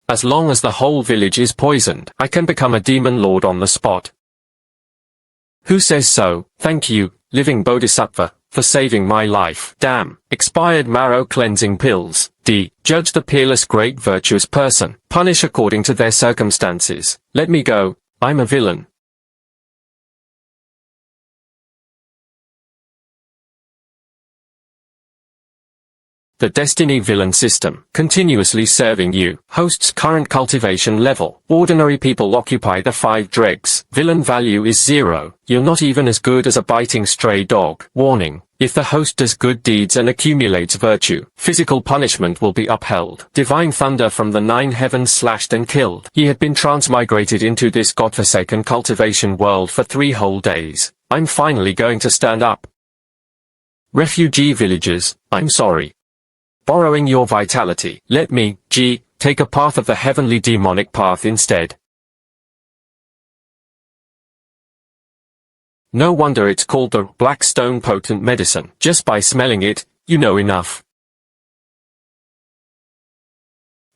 As long as the whole village is poisoned, I can become a demon lord on the spot. Who says so? Thank you, living bodhisattva, for saving my life. Damn. Expired marrow cleansing pills. D. Judge the peerless great virtuous person. Punish according to their circumstances. Let me go. I'm a villain. The Destiny Villain System, continuously serving you, hosts current cultivation level. Ordinary people occupy the 5 dregs. Villain value is 0. You're not even as good as a biting stray dog. Warning. If the host does good deeds and accumulates virtue, physical punishment will be upheld. Divine thunder from the 9 heavens slashed and killed. He had been transmigrated into this godforsaken cultivation world for 3 whole days. I'm finally going to stand up. Refugee villagers, I'm sorry. Borrowing your vitality. Let me, take a path of the heavenly demonic path instead. No wonder it's called the Black Stone Potent Medicine. Just by smelling it, you know enough.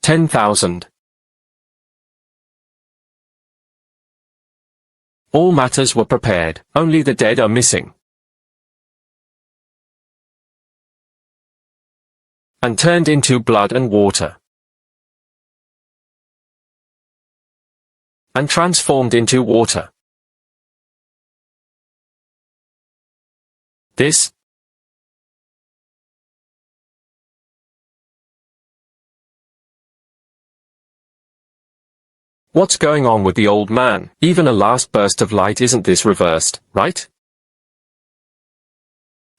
10,000. All matters were prepared, only the dead are missing. And turned into blood and water. And transformed into water. This What's going on with the old man? Even a last burst of light isn't this reversed, right?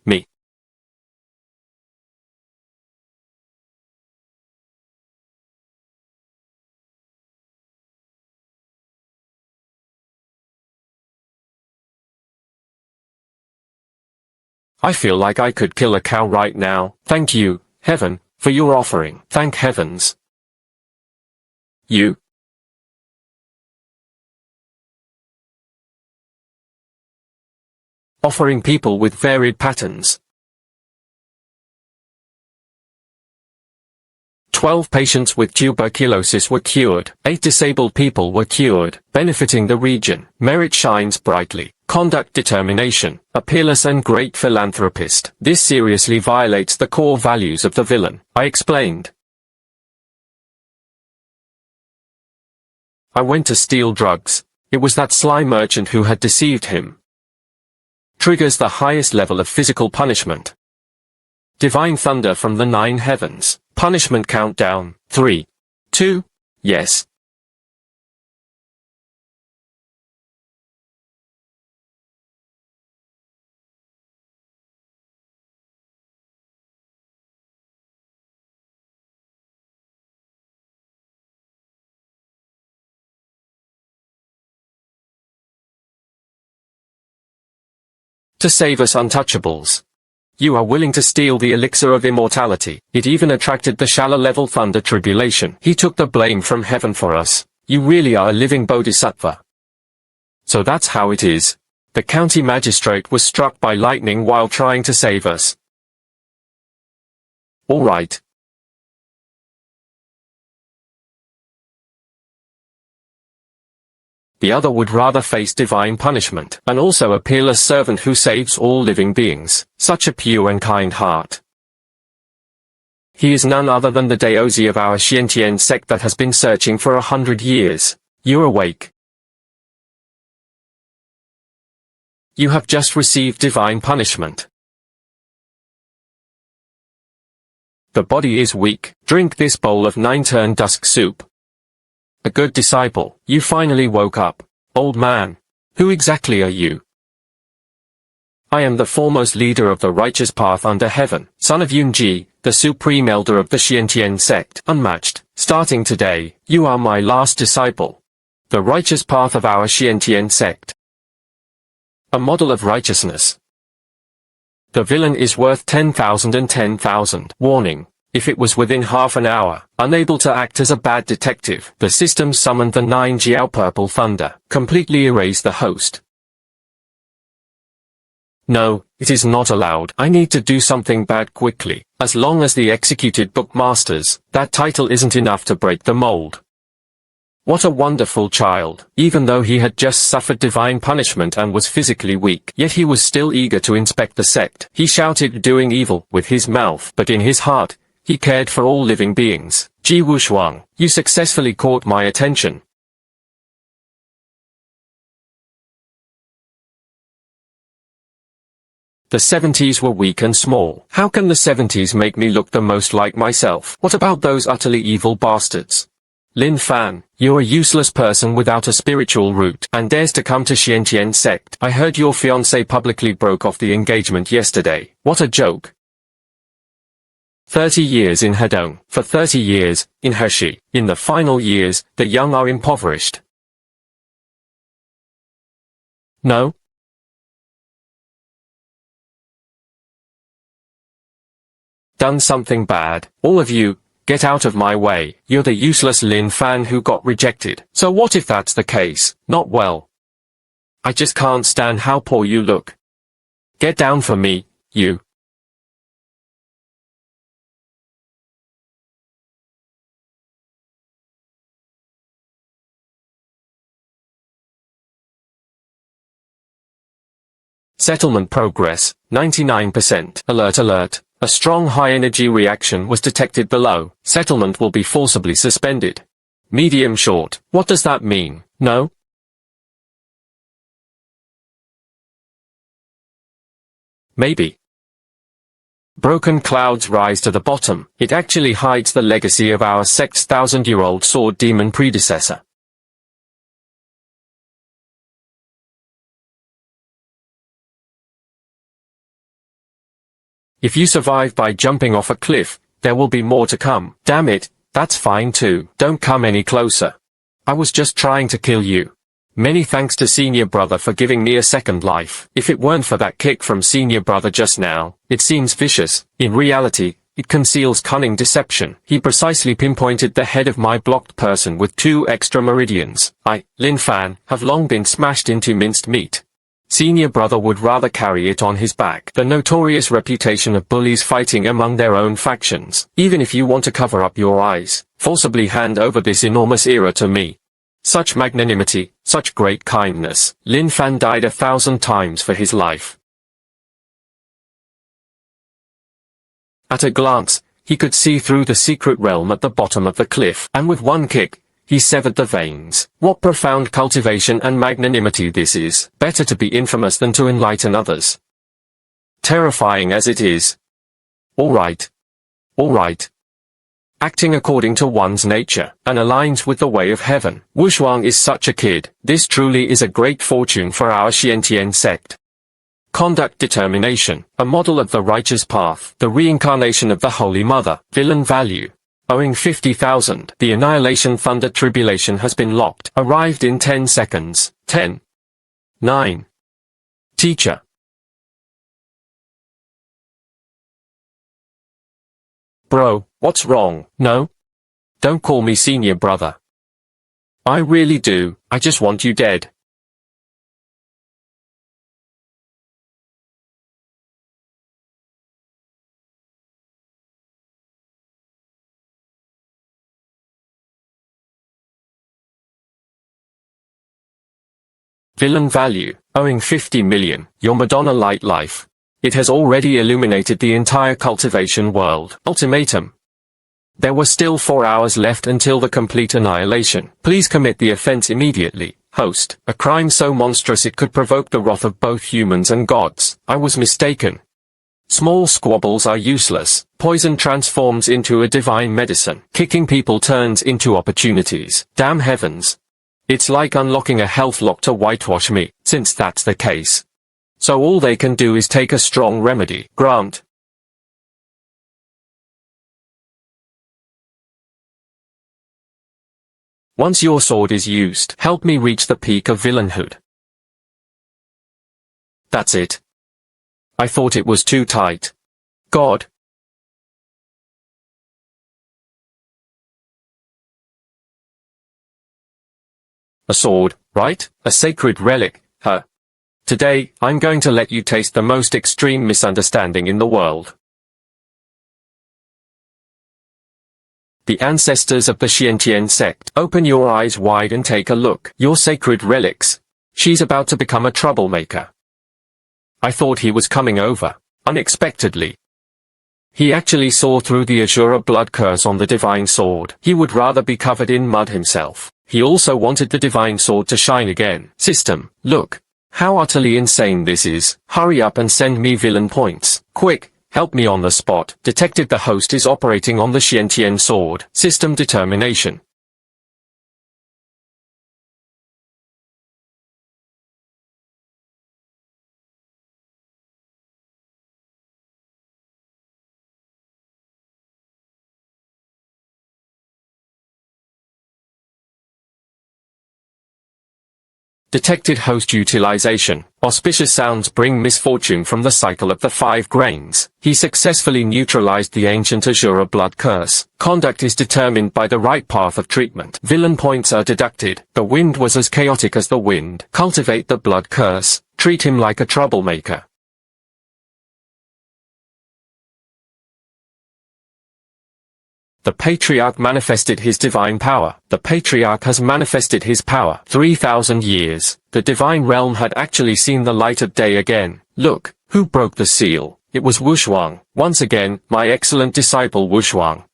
Me. I feel like I could kill a cow right now. Thank you, heaven, for your offering. Thank heavens. You. Offering people with varied patterns. 12 patients with tuberculosis were cured. 8 disabled people were cured, benefiting the region. Merit shines brightly. Conduct determination, a peerless and great philanthropist. This seriously violates the core values of the villain, I explained. I went to steal drugs. It was that sly merchant who had deceived him. Triggers the highest level of physical punishment. Divine thunder from the 9 heavens. Punishment countdown. 3, 2, yes. To save us untouchables. You are willing to steal the elixir of immortality. It even attracted the shallow-level thunder tribulation. He took the blame from heaven for us. You really are a living bodhisattva. So that's how it is. The county magistrate was struck by lightning while trying to save us. All right. The other would rather face divine punishment, and also a peerless servant who saves all living beings. Such a pure and kind heart. He is none other than the Daozi of our Xiantian sect that has been searching for 100 years. You're awake. You have just received divine punishment. The body is weak. Drink this bowl of 9-turn dusk soup. A good disciple. You finally woke up. Old man. Who exactly are you? I am the foremost leader of the righteous path under heaven, son of Yunji, the supreme elder of the Xiantian sect. Unmatched. Starting today, you are my last disciple. The righteous path of our Xiantian sect. A model of righteousness. The villain is worth 10,000 and 10,000. Warning. If it was within half an hour, unable to act as a bad detective, the system summoned the 9 Jiao Purple Thunder, completely erase the host. No, it is not allowed. I need to do something bad quickly. As long as the executed bookmasters, that title isn't enough to break the mold. What a wonderful child. Even though he had just suffered divine punishment and was physically weak, yet he was still eager to inspect the sect. He shouted doing evil with his mouth, but in his heart, he cared for all living beings. Ji Wushuang, you successfully caught my attention. The 70s were weak and small. How can the 70s make me look the most like myself? What about those utterly evil bastards? Lin Fan, you're a useless person without a spiritual root, and dares to come to Xiantian sect. I heard your fiancé publicly broke off the engagement yesterday. What a joke. 30 years in Hedong, for 30 years, in Hershey. In the final years, the young are impoverished. No? Done something bad. All of you, get out of my way. You're the useless Lin Fan who got rejected. So what if that's the case? Not well. I just can't stand how poor you look. Get down for me, you. Settlement progress, 99%. Alert alert. A strong high-energy reaction was detected below. Settlement will be forcibly suspended. Medium short. What does that mean? No? Maybe. Broken clouds rise to the bottom. It actually hides the legacy of our sect's 1,000-year-old sword demon predecessor. If you survive by jumping off a cliff, there will be more to come. Damn it, that's fine too. Don't come any closer. I was just trying to kill you. Many thanks to Senior Brother for giving me a second life. If it weren't for that kick from Senior Brother just now, it seems vicious. In reality, it conceals cunning deception. He precisely pinpointed the head of my blocked person with 2 extra meridians. I, Lin Fan, have long been smashed into minced meat. Senior Brother would rather carry it on his back. The notorious reputation of bullies fighting among their own factions. Even if you want to cover up your eyes, forcibly hand over this enormous era to me. Such magnanimity, such great kindness. Lin Fan died 1,000 times for his life. At a glance, he could see through the secret realm at the bottom of the cliff, and with one kick, he severed the veins. What profound cultivation and magnanimity this is. Better to be infamous than to enlighten others. Terrifying as it is. All right. All right. Acting according to one's nature, and aligns with the way of heaven. Wushuang is such a kid. This truly is a great fortune for our Xiantian sect. Conduct determination, a model of the righteous path, the reincarnation of the Holy Mother. Villain value. Owing 50,000. The Annihilation Thunder Tribulation has been locked. Arrived in 10 seconds. 10. 9. Teacher. Bro, what's wrong? No? Don't call me Senior Brother. I really do, I just want you dead. Villain value, owing 50 million. Your Madonna light life. It has already illuminated the entire cultivation world. Ultimatum. There were still 4 hours left until the complete annihilation. Please commit the offense immediately. Host. A crime so monstrous it could provoke the wrath of both humans and gods. I was mistaken. Small squabbles are useless. Poison transforms into a divine medicine. Kicking people turns into opportunities. Damn heavens. It's like unlocking a health lock to whitewash me, since that's the case. So all they can do is take a strong remedy. Grant. Once your sword is used, help me reach the peak of villainhood. That's it. I thought it was too tight. God. A sword, right? A sacred relic, huh? Today, I'm going to let you taste the most extreme misunderstanding in the world. The ancestors of the Xiantian sect. Open your eyes wide and take a look. Your sacred relics. She's about to become a troublemaker. I thought he was coming over, unexpectedly. He actually saw through the Azura blood curse on the divine sword. He would rather be covered in mud himself. He also wanted the divine sword to shine again. System, look. How utterly insane this is. Hurry up and send me villain points. Quick, help me on the spot. Detected the host is operating on the Xiantian sword. System determination. Detected host utilization. Auspicious sounds bring misfortune from the cycle of the 5 grains. He successfully neutralized the ancient Azura blood curse. Conduct is determined by the right path of treatment. Villain points are deducted. The wind was as chaotic as the wind. Cultivate the blood curse. Treat him like a troublemaker. The Patriarch manifested his divine power. The Patriarch has manifested his power. 3,000 years. The divine realm had actually seen the light of day again. Look, who broke the seal? It was Wushuang. Once again, my excellent disciple Wushuang.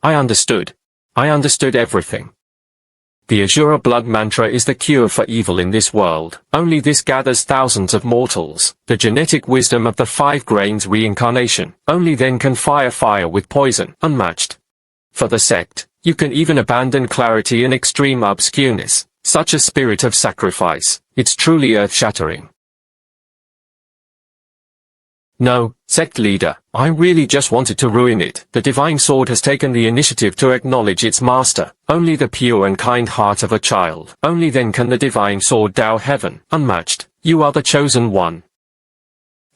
I understood. I understood everything. The Azura blood mantra is the cure for evil in this world. Only this gathers thousands of mortals. The genetic wisdom of the 5 grains reincarnation. Only then can fire with poison. Unmatched. For the sect, you can even abandon clarity and extreme obscureness. Such a spirit of sacrifice. It's truly earth-shattering. No, sect leader, I really just wanted to ruin it. The divine sword has taken the initiative to acknowledge its master. Only the pure and kind heart of a child. Only then can the divine sword dow heaven. Unmatched, you are the chosen one.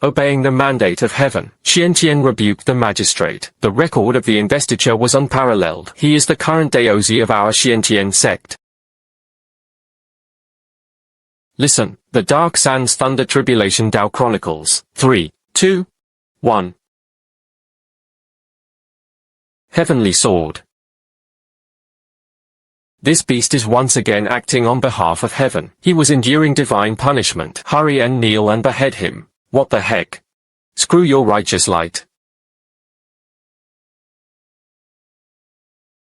Obeying the mandate of heaven, Xiantian rebuked the magistrate. The record of the investiture was unparalleled. He is the current Daozi of our Xiantian sect. Listen, the Dark Sands Thunder Tribulation Tao Chronicles. 3, 2, 1. Heavenly Sword. This beast is once again acting on behalf of heaven. He was enduring divine punishment. Hurry and kneel and behead him. What the heck? Screw your righteous light.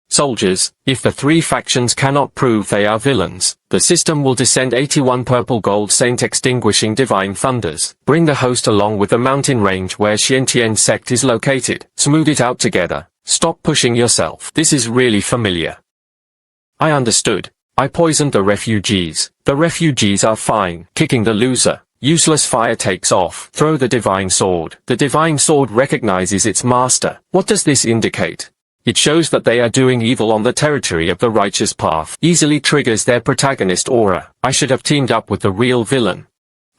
Soldiers, if the 3 factions cannot prove they are villains, the system will descend 81 purple gold saint extinguishing divine thunders. Bring the host along with the mountain range where Xiantian sect is located. Smooth it out together. Stop pushing yourself. This is really familiar. I understood. I poisoned the refugees. The refugees are fine. Kicking the loser. Useless fire takes off. Throw the divine sword. The divine sword recognizes its master. What does this indicate? It shows that they are doing evil on the territory of the righteous path. Easily triggers their protagonist aura. I should have teamed up with the real villain.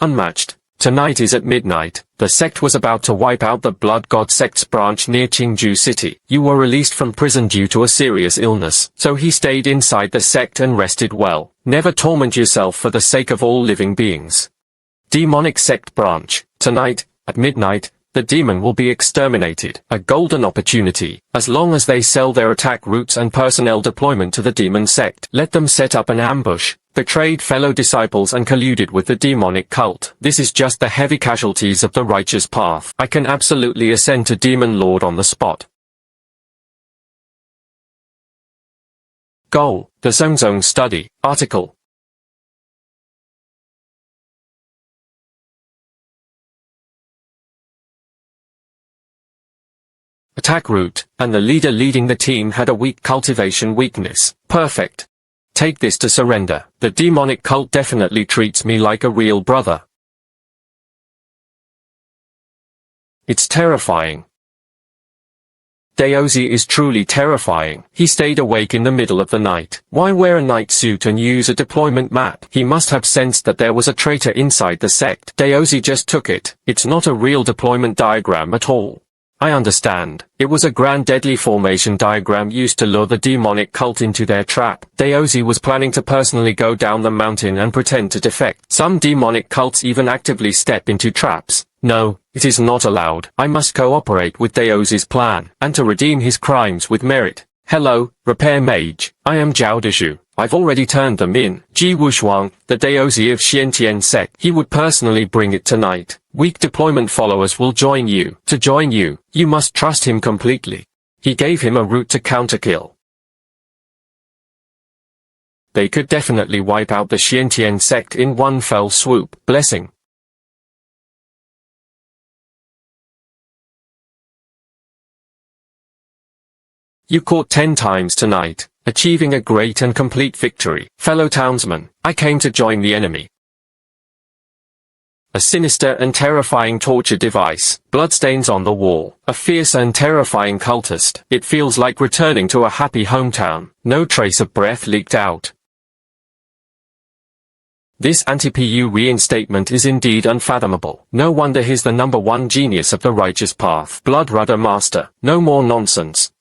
Unmatched. Tonight is at midnight. The sect was about to wipe out the Blood God sect's branch near Qingju City. You were released from prison due to a serious illness. So he stayed inside the sect and rested well. Never torment yourself for the sake of all living beings. Demonic sect branch. Tonight, at midnight, the demon will be exterminated. A golden opportunity. As long as they sell their attack routes and personnel deployment to the demon sect. Let them set up an ambush. Betrayed fellow disciples and colluded with the demonic cult. This is just the heavy casualties of the righteous path. I can absolutely ascend to Demon Lord on the spot. Goal. The Zone Study. Article. Attack route, and the leader leading the team had a weak cultivation weakness. Perfect. Take this to surrender. The demonic cult definitely treats me like a real brother. It's terrifying. Daozi is truly terrifying. He stayed awake in the middle of the night. Why wear a night suit and use a deployment map? He must have sensed that there was a traitor inside the sect. Daozi just took it. It's not a real deployment diagram at all. I understand. It was a grand deadly formation diagram used to lure the demonic cult into their trap. Daozi was planning to personally go down the mountain and pretend to defect. Some demonic cults even actively step into traps. No, it is not allowed. I must cooperate with Daozi's plan, and to redeem his crimes with merit. Hello, repair mage. I am Zhao Dezhu. I've already turned them in. Ji Wushuang, the Daozi of Xiantian sect. He would personally bring it tonight. Weak deployment followers will join you. To join you, you must trust him completely. He gave him a route to counterkill. They could definitely wipe out the Xiantian sect in one fell swoop. Blessing. You caught 10 times tonight, achieving a great and complete victory. Fellow townsmen, I came to join the enemy. A sinister and terrifying torture device, bloodstains on the wall, a fierce and terrifying cultist. It feels like returning to a happy hometown. No trace of breath leaked out. This anti-PU reinstatement is indeed unfathomable. No wonder he's the #1 genius of the righteous path. Blood Rudder Master, no more nonsense.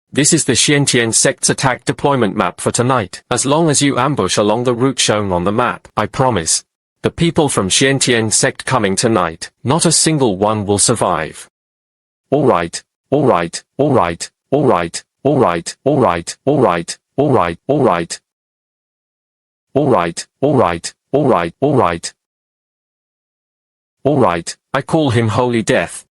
This is the Xiantian sect's attack deployment map for tonight. As long as you ambush along the route shown on the map, I promise. The people from Xiantian sect coming tonight, not a single one will survive. Alright, alright, alright, alright, alright, alright, alright, alright, alright. Alright, alright, alright, alright. Alright, I call him Holy Death.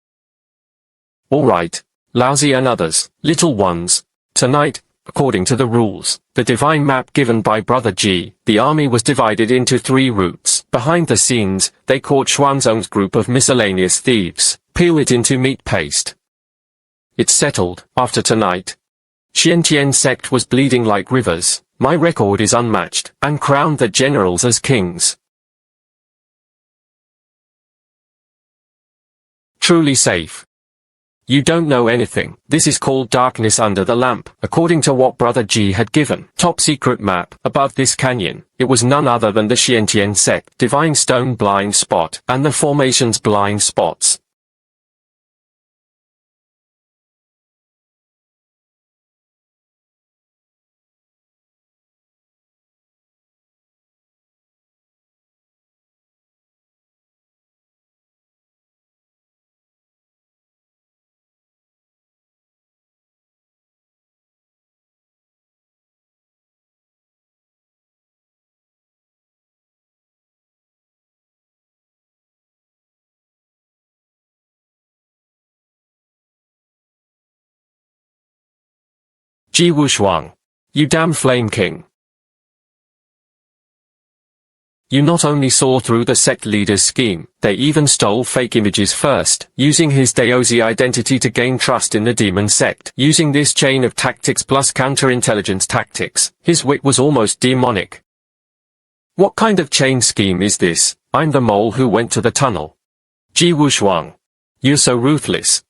Alright. Lousy and others, little ones. Tonight, according to the rules, the divine map given by Brother G, the army was divided into 3 routes. Behind the scenes, they caught Xuanzong's group of miscellaneous thieves, peel it into meat paste. It's settled, after tonight. Xiantian sect was bleeding like rivers, my record is unmatched, and crowned the generals as kings. Truly safe. You don't know anything. This is called darkness under the lamp. According to what Brother G had given, top secret map, above this canyon, it was none other than the Xiantian sect, divine stone blind spot, and the formation's blind spots. Ji Wushuang. You damn Flame King. You not only saw through the sect leader's scheme, they even stole fake images first, using his Daozi identity to gain trust in the demon sect. Using this chain of tactics plus counterintelligence tactics, his wit was almost demonic. What kind of chain scheme is this? I'm the mole who went to the tunnel. Ji Wushuang. You're so ruthless.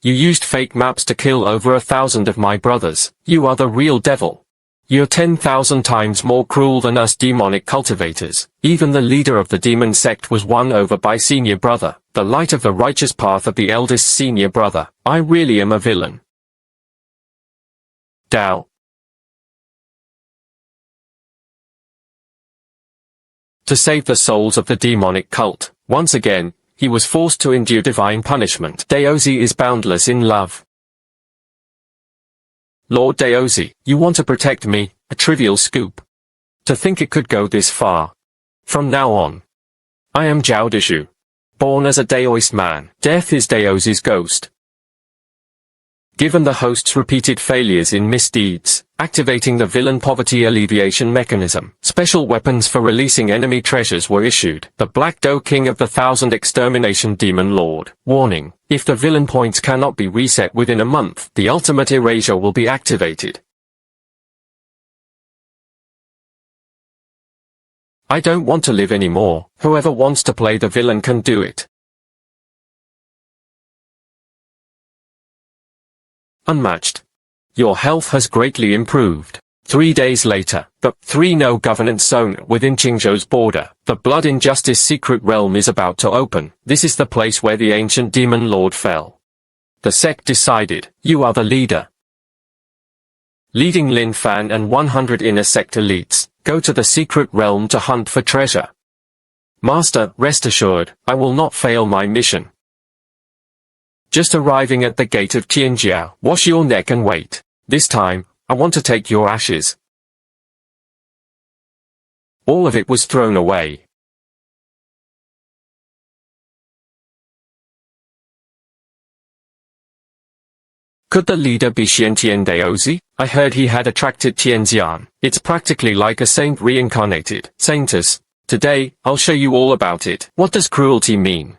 You used fake maps to kill over 1,000 of my brothers. You are the real devil. You're 10,000 times more cruel than us demonic cultivators. Even the leader of the demon sect was won over by senior brother, the light of the righteous path of the eldest senior brother. I really am a villain. Dao. To save the souls of the demonic cult, once again, he was forced to endure divine punishment. Daozi is boundless in love. Lord Daozi, you want to protect me, a trivial scoop. To think it could go this far. From now on. I am Zhao Dezhu. Born as a Daoist man, death is Daozi's ghost. Given the host's repeated failures in misdeeds, activating the villain poverty alleviation mechanism, special weapons for releasing enemy treasures were issued. The Black Doe King of the 1,000 Extermination Demon Lord. Warning, if the villain points cannot be reset within a month, the ultimate erasure will be activated. I don't want to live anymore. Whoever wants to play the villain can do it. Unmatched. Your health has greatly improved. 3 days later, the 3 No Governance Zone within Qingzhou's border, the Blood Injustice secret realm is about to open. This is the place where the ancient demon lord fell. The sect decided, you are the leader. Leading Lin Fan and 100 inner sect elites, go to the secret realm to hunt for treasure. Master, rest assured, I will not fail my mission. Just arriving at the gate of Tianjiao, wash your neck and wait. This time, I want to take your ashes. All of it was thrown away. Could the leader be Xiantian Daozi? I heard he had attracted Tianxian. It's practically like a saint reincarnated. Saintess. Today, I'll show you all about it. What does cruelty mean?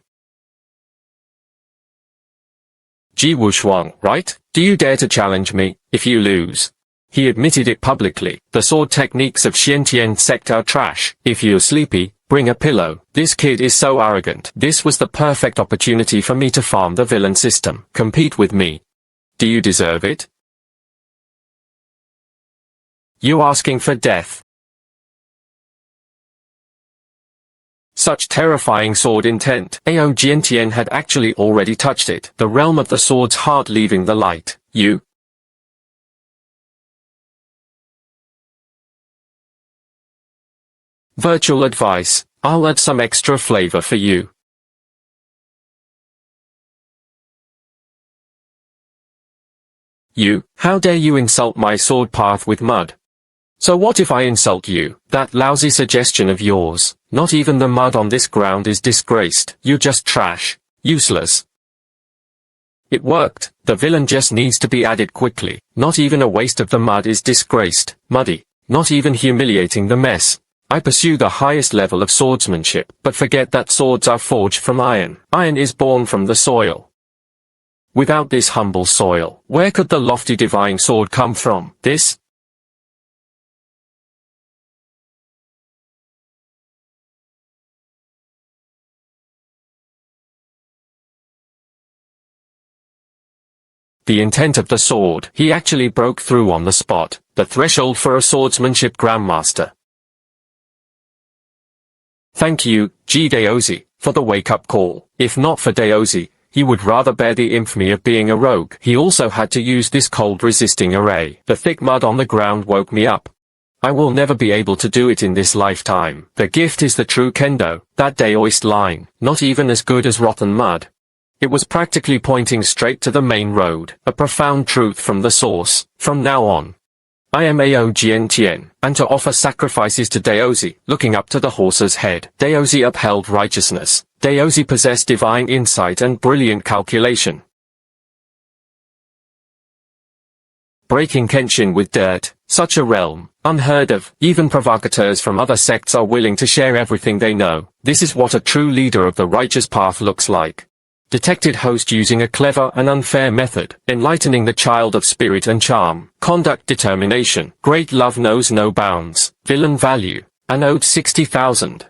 Ji Wushuang, right? Do you dare to challenge me? If you lose. He admitted it publicly. The sword techniques of Xiantian sect are trash. If you're sleepy, bring a pillow. This kid is so arrogant. This was the perfect opportunity for me to farm the villain system. Compete with me. Do you deserve it? You asking for death. Such terrifying sword intent. Ao Jiantian had actually already touched it. The realm of the sword's heart leaving the light. You. Virtual advice. I'll add some extra flavor for you. You, how dare you insult my sword path with mud? So what if I insult you? That lousy suggestion of yours. Not even the mud on this ground is disgraced. You're just trash. Useless. It worked. The villain just needs to be added quickly. Not even a waste of the mud is disgraced. Muddy. Not even humiliating the mess. I pursue the highest level of swordsmanship, but forget that swords are forged from iron. Iron is born from the soil. Without this humble soil, where could the lofty divine sword come from? This? The intent of the sword. He actually broke through on the spot, the threshold for a swordsmanship grandmaster. Thank you, Ji Daozi, for the wake-up call. If not for Daozi, he would rather bear the infamy of being a rogue. He also had to use this cold-resisting array. The thick mud on the ground woke me up. I will never be able to do it in this lifetime. The gift is the true kendo. That Daoist line, not even as good as rotten mud. It was practically pointing straight to the main road. A profound truth from the source. From now on, I am Ao Jiantian, and to offer sacrifices to Daozi, looking up to the horse's head. Daozi upheld righteousness. Daozi possessed divine insight and brilliant calculation. Breaking Kenshin with dirt, such a realm, unheard of. Even provocateurs from other sects are willing to share everything they know. This is what a true leader of the righteous path looks like. Detected host using a clever and unfair method, enlightening the child of spirit and charm. Conduct determination. Great love knows no bounds. Villain value. An ode 60,000.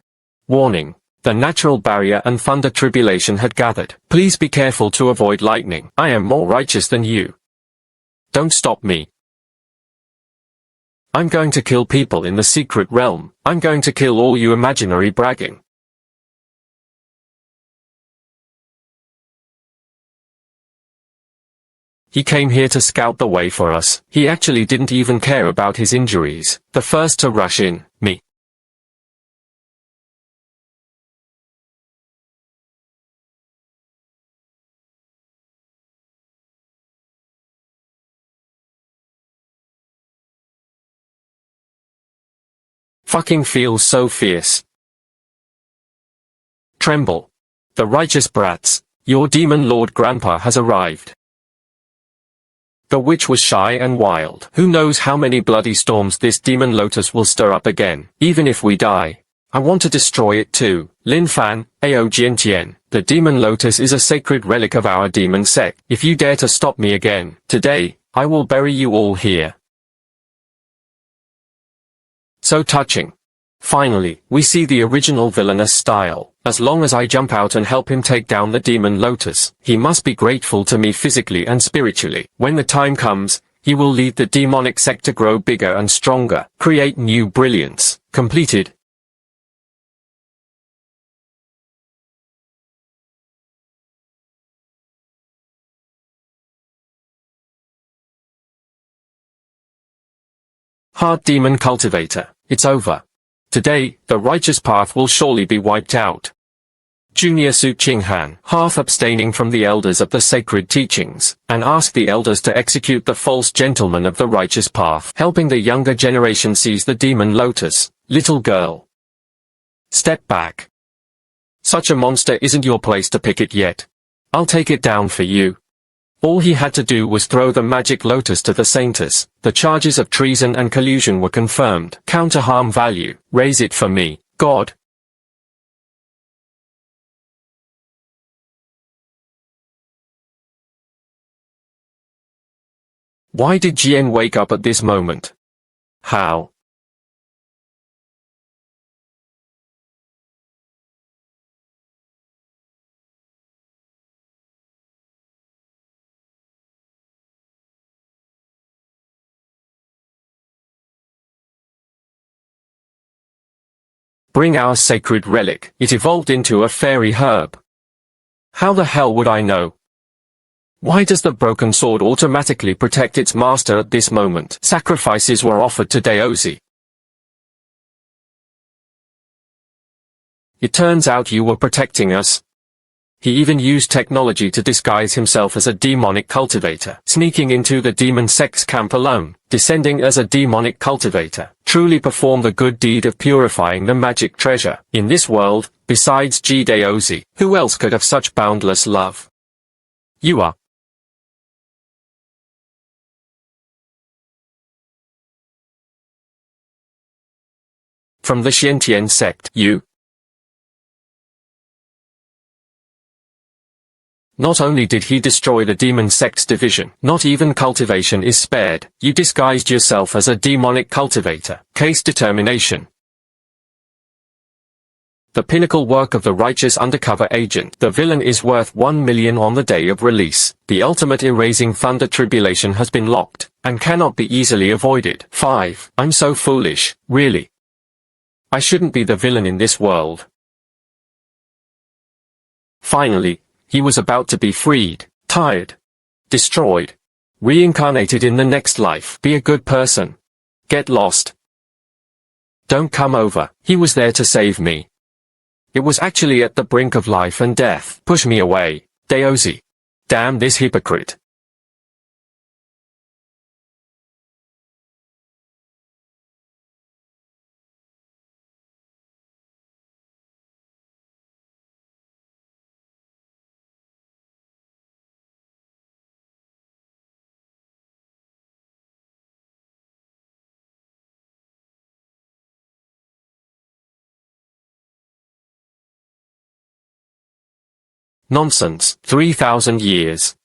Warning. The natural barrier and thunder tribulation had gathered. Please be careful to avoid lightning. I am more righteous than you. Don't stop me. I'm going to kill people in the secret realm. I'm going to kill all you imaginary bragging. He came here to scout the way for us. He actually didn't even care about his injuries. The first to rush in, me. Fucking feels so fierce. Tremble. The righteous brats. Your demon lord grandpa has arrived. The witch was shy and wild. Who knows how many bloody storms this demon lotus will stir up again. Even if we die, I want to destroy it too. Lin Fan, Ao Jiantian. The demon lotus is a sacred relic of our demon sect. If you dare to stop me again, today, I will bury you all here. So touching. Finally, we see the original villainous style. As long as I jump out and help him take down the demon lotus, he must be grateful to me physically and spiritually. When the time comes, he will lead the demonic sect to grow bigger and stronger, create new brilliance. Completed. Hard demon cultivator, it's over. Today, the righteous path will surely be wiped out. Junior Su Qinghan, half abstaining from the elders of the sacred teachings, and asked the elders to execute the false gentleman of the righteous path, helping the younger generation seize the demon lotus. Little girl, step back. Such a monster isn't your place to pick it yet. I'll take it down for you. All he had to do was throw the magic lotus to the saintess. The charges of treason and collusion were confirmed. Counter harm value, raise it for me, God. Why did Jian wake up at this moment? How? Bring our sacred relic. It evolved into a fairy herb. How the hell would I know? Why does the broken sword automatically protect its master at this moment? Sacrifices were offered to Daozi. It turns out you were protecting us. He even used technology to disguise himself as a demonic cultivator, sneaking into the demon sect's camp alone, descending as a demonic cultivator, truly performed the good deed of purifying the magic treasure. In this world, besides Ji Daozi, who else could have such boundless love? You are. From the Xiantian sect, you. Not only did he destroy the demon sect's division, not even cultivation is spared. You disguised yourself as a demonic cultivator. Case determination. The pinnacle work of the righteous undercover agent. The villain is worth 1 million on the day of release. The ultimate erasing thunder tribulation has been locked, and cannot be easily avoided. 5. I'm so foolish, really. I shouldn't be the villain in this world. Finally, he was about to be freed, tired, destroyed, reincarnated in the next life. Be a good person. Get lost. Don't come over. He was there to save me. It was actually at the brink of life and death. Push me away, Daozi. Damn this hypocrite. Nonsense. 3,000 years.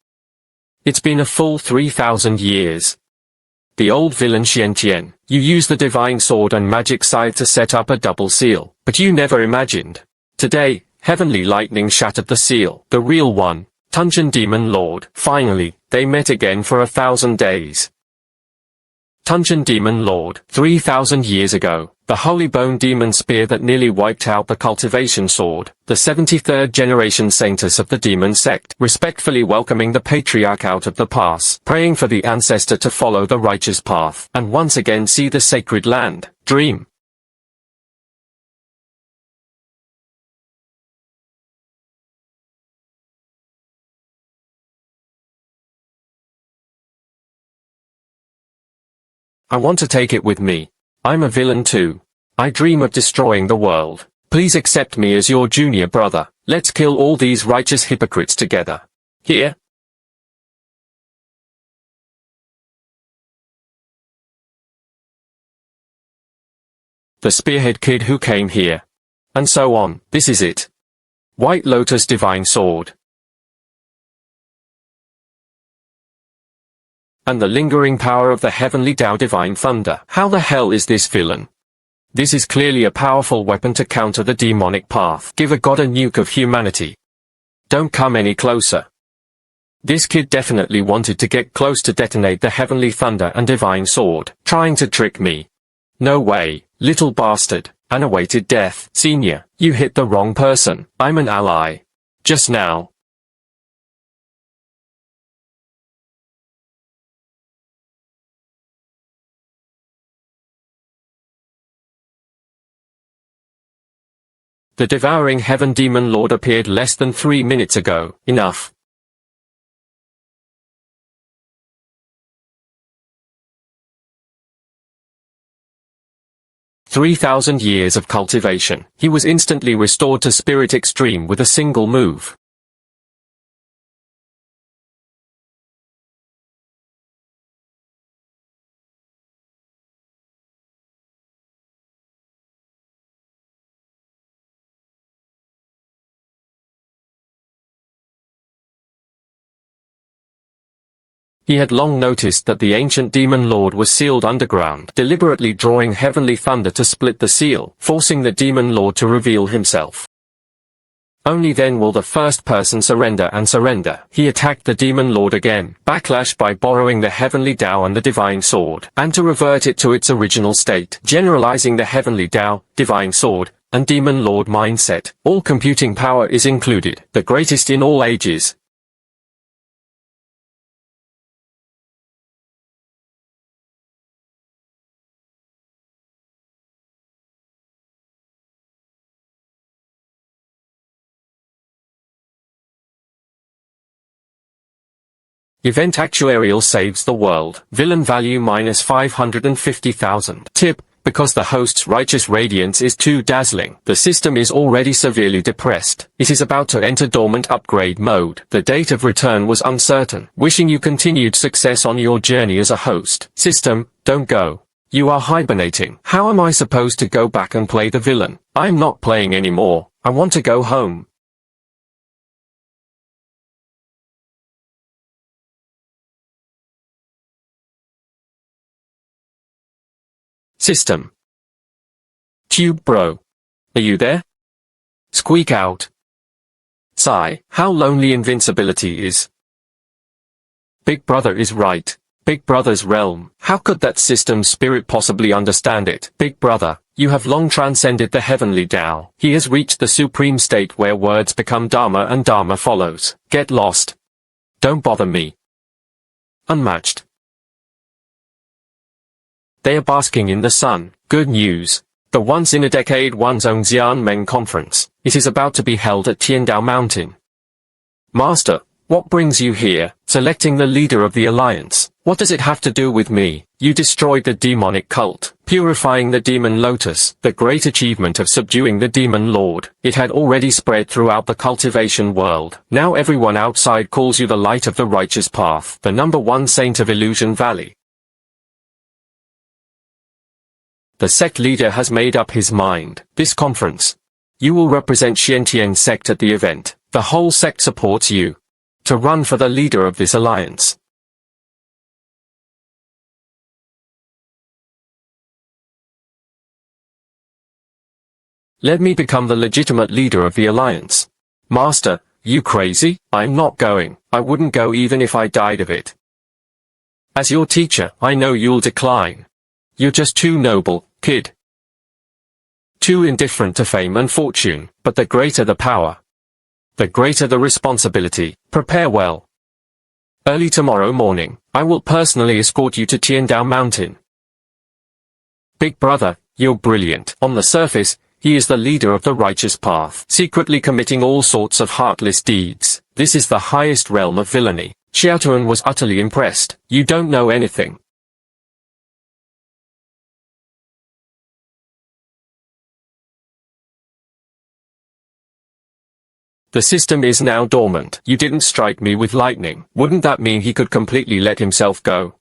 It's been a full 3,000 years. The old villain Xiantian, you used the divine sword and magic scythe to set up a double seal, but you never imagined. Today, heavenly lightning shattered the seal. The real one, Tunjin Demon Lord. Finally, they met again for 1,000 days. Tunjin Demon Lord. 3,000 years ago, the Holy Bone Demon Spear that nearly wiped out the Cultivation Sword, the 73rd generation saintess of the demon sect, respectfully welcoming the patriarch out of the pass, praying for the ancestor to follow the righteous path, and once again see the sacred land. Dream. I want to take it with me. I'm a villain too. I dream of destroying the world. Please accept me as your junior brother. Let's kill all these righteous hypocrites together. Here? The spearhead kid who came here. And so on. This is it. White Lotus Divine Sword. And the lingering power of the heavenly Tao Divine Thunder. How the hell is this villain? This is clearly a powerful weapon to counter the demonic path. Give a god a nuke of humanity. Don't come any closer. This kid definitely wanted to get close to detonate the heavenly thunder and divine sword, trying to trick me. No way, little bastard. An awaited death. Senior, you hit the wrong person. I'm an ally. Just now. The devouring heaven demon lord appeared less than 3 minutes ago. Enough. "3,000 years of cultivation." He was instantly restored to spirit extreme with a single move. He had long noticed that the ancient demon lord was sealed underground, deliberately drawing heavenly thunder to split the seal, forcing the demon lord to reveal himself. Only then will the first person surrender and surrender. He attacked the demon lord again, backlash by borrowing the heavenly Tao and the divine sword, and to revert it to its original state, generalizing the heavenly Tao, divine sword, and demon lord mindset. All computing power is included, the greatest in all ages. Event actuarial saves the world. Villain value minus 550,000. Tip: because the host's righteous radiance is too dazzling, the system is already severely depressed. It is about to enter dormant upgrade mode. The date of return was uncertain. Wishing you continued success on your journey as a host. System, don't go. You are hibernating. How am I supposed to go back and play the villain? I'm not playing anymore. I want to go home. System. Tube bro. Are you there? Squeak out. Sigh. How lonely invincibility is. Big Brother is right. Big Brother's realm. How could that system's spirit possibly understand it? Big Brother, you have long transcended the heavenly Tao. He has reached the supreme state where words become Dharma and Dharma follows. Get lost. Don't bother me. Unmatched. They are basking in the sun. Good news. The once-in-a-decade Wanzhong Xianmeng conference. It is about to be held at Tiandao Mountain. Master, what brings you here? Selecting the leader of the alliance. What does it have to do with me? You destroyed the demonic cult, purifying the demon lotus, the great achievement of subduing the demon lord. It had already spread throughout the cultivation world. Now everyone outside calls you the light of the righteous path, the #1 saint of Illusion Valley. The sect leader has made up his mind. This conference. You will represent Xiantian sect at the event. The whole sect supports you. To run for the leader of this alliance. Let me become the legitimate leader of the alliance. Master, you crazy? I'm not going. I wouldn't go even if I died of it. As your teacher, I know you'll decline. You're just too noble, kid. Too indifferent to fame and fortune, but the greater the power, the greater the responsibility. Prepare well. Early tomorrow morning, I will personally escort you to Tiandao Mountain. Big Brother, you're brilliant. On the surface, he is the leader of the righteous path, secretly committing all sorts of heartless deeds. This is the highest realm of villainy. Xiaotuan was utterly impressed. You don't know anything. The system is now dormant. You didn't strike me with lightning. Wouldn't that mean he could completely let himself go?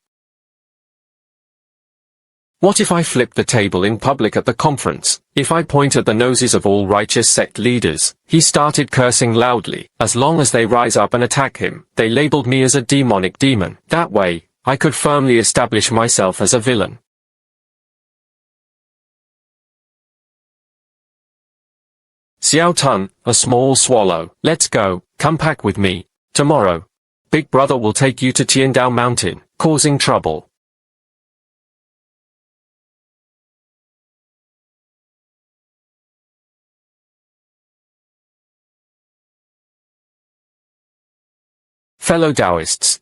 What if I flip the table in public at the conference? If I point at the noses of all righteous sect leaders? He started cursing loudly. As long as they rise up and attack him, they labeled me as a demonic demon. That way, I could firmly establish myself as a villain. Xiao Tun, a small swallow. Let's go. Come pack with me. Tomorrow. Big Brother will take you to Tiandao Mountain, causing trouble. Fellow Taoists.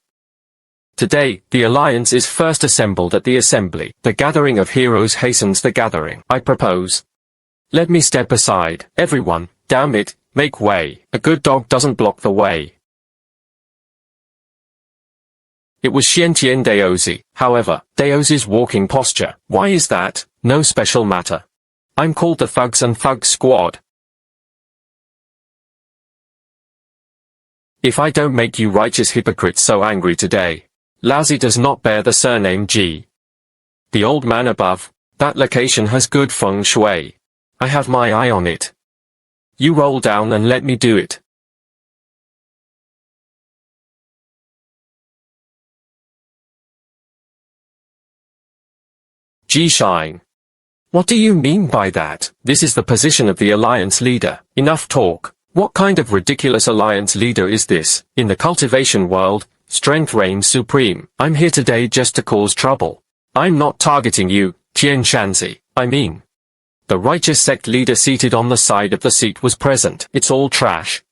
Today, the Alliance is first assembled at the Assembly. The gathering of heroes hastens the gathering. I propose. Let me step aside. Everyone, damn it, make way. A good dog doesn't block the way. It was Xiantian Daozi. However, Daozi's walking posture. Why is that? No special matter. I'm called the Thugs and Thug Squad. If I don't make you righteous hypocrites so angry today. Lousy does not bear the surname G. The old man above. That location has good feng shui. I have my eye on it. You roll down and let me do it. G shine. What do you mean by that? This is the position of the alliance leader. Enough talk. What kind of ridiculous alliance leader is this? In the cultivation world, strength reigns supreme. I'm here today just to cause trouble. I'm not targeting you, Tian Shanzi. I mean. The righteous sect leader seated on the side of the seat was present. It's all trash.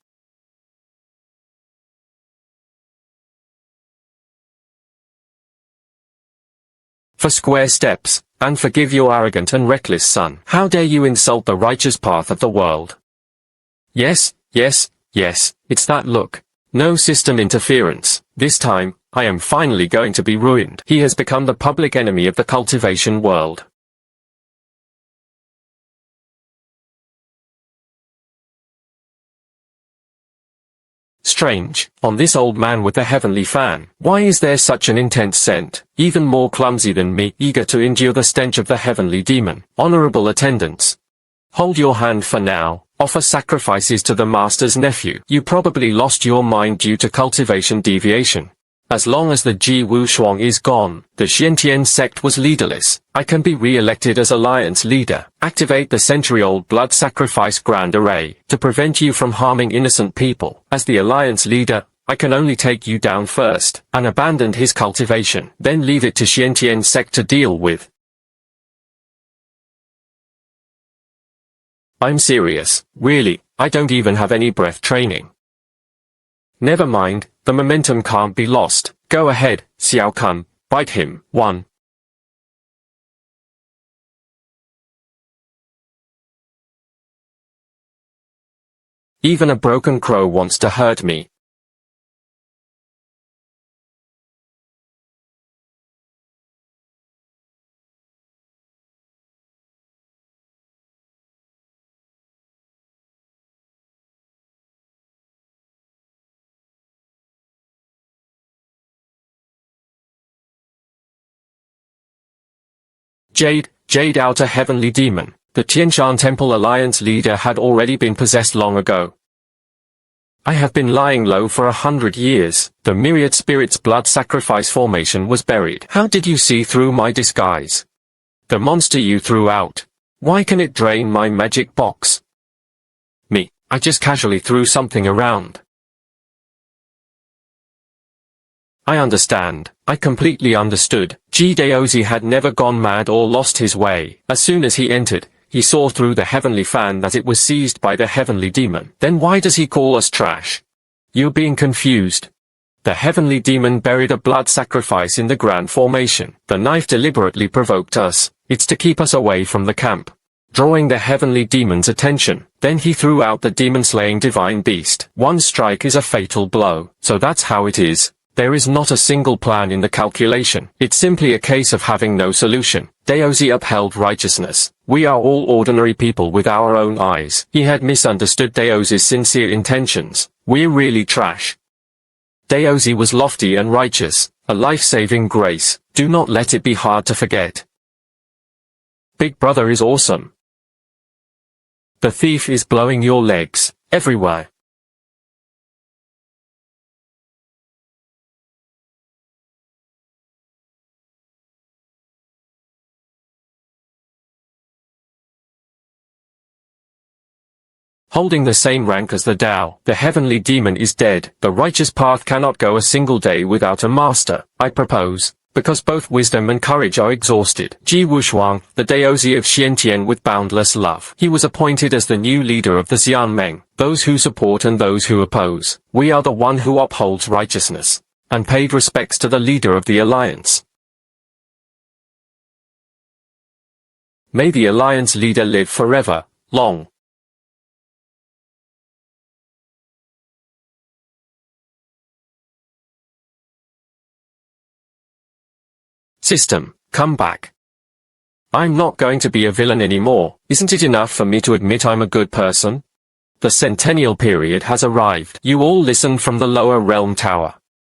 For square steps, and forgive your arrogant and reckless son. How dare you insult the righteous path of the world? Yes, yes, yes, it's that look. No system interference. This time, I am finally going to be ruined. He has become the public enemy of the cultivation world. Strange, on this old man with the heavenly fan. Why is there such an intense scent? Even more clumsy than me, eager to endure the stench of the heavenly demon. Honorable attendants. Hold your hand for now. Offer sacrifices to the master's nephew. You probably lost your mind due to cultivation deviation. As long as the Ji Wu Shuang is gone, the Xiantian sect was leaderless. I can be re-elected as alliance leader. Activate the century-old blood sacrifice grand array to prevent you from harming innocent people. As the alliance leader, I can only take you down first, and abandon his cultivation. Then leave it to Xiantian sect to deal with. I'm serious, really, I don't even have any breath training. Never mind, the momentum can't be lost. Go ahead, Xiao Kun, bite him. 1. Even a broken crow wants to hurt me. Jade Outer Heavenly Demon. The Tianshan Temple Alliance leader had already been possessed long ago. I have been lying low for 100 years. The myriad spirit's blood sacrifice formation was buried. How did you see through my disguise? The monster you threw out. Why can it drain my magic box? Me, I just casually threw something around. I understand. I completely understood. Ji Daozi had never gone mad or lost his way. As soon as he entered, he saw through the heavenly fan that it was seized by the heavenly demon. Then why does he call us trash? You're being confused. The heavenly demon buried a blood sacrifice in the grand formation. The knife deliberately provoked us. It's to keep us away from the camp. Drawing the heavenly demon's attention, then he threw out the demon-slaying divine beast. One strike is a fatal blow. So that's how it is. There is not a single plan in the calculation. It's simply a case of having no solution. Daozi upheld righteousness. We are all ordinary people with our own eyes. He had misunderstood Daozi's sincere intentions. We're really trash. Daozi was lofty and righteous, a life-saving grace. Do not let it be hard to forget. Big Brother is awesome. The thief is blowing your legs everywhere. Holding the same rank as the Tao, the heavenly demon is dead. The righteous path cannot go a single day without a master. I propose, because both wisdom and courage are exhausted. Ji Wushuang, the Daozi of Xiantian with boundless love. He was appointed as the new leader of the Xianmeng, those who support and those who oppose. We are the one who upholds righteousness, and paid respects to the leader of the alliance. May the alliance leader live forever. long. System, come back. I'm not going to be a villain anymore. Isn't it enough for me to admit I'm a good person? The centennial period has arrived. You all listen from the lower realm tower.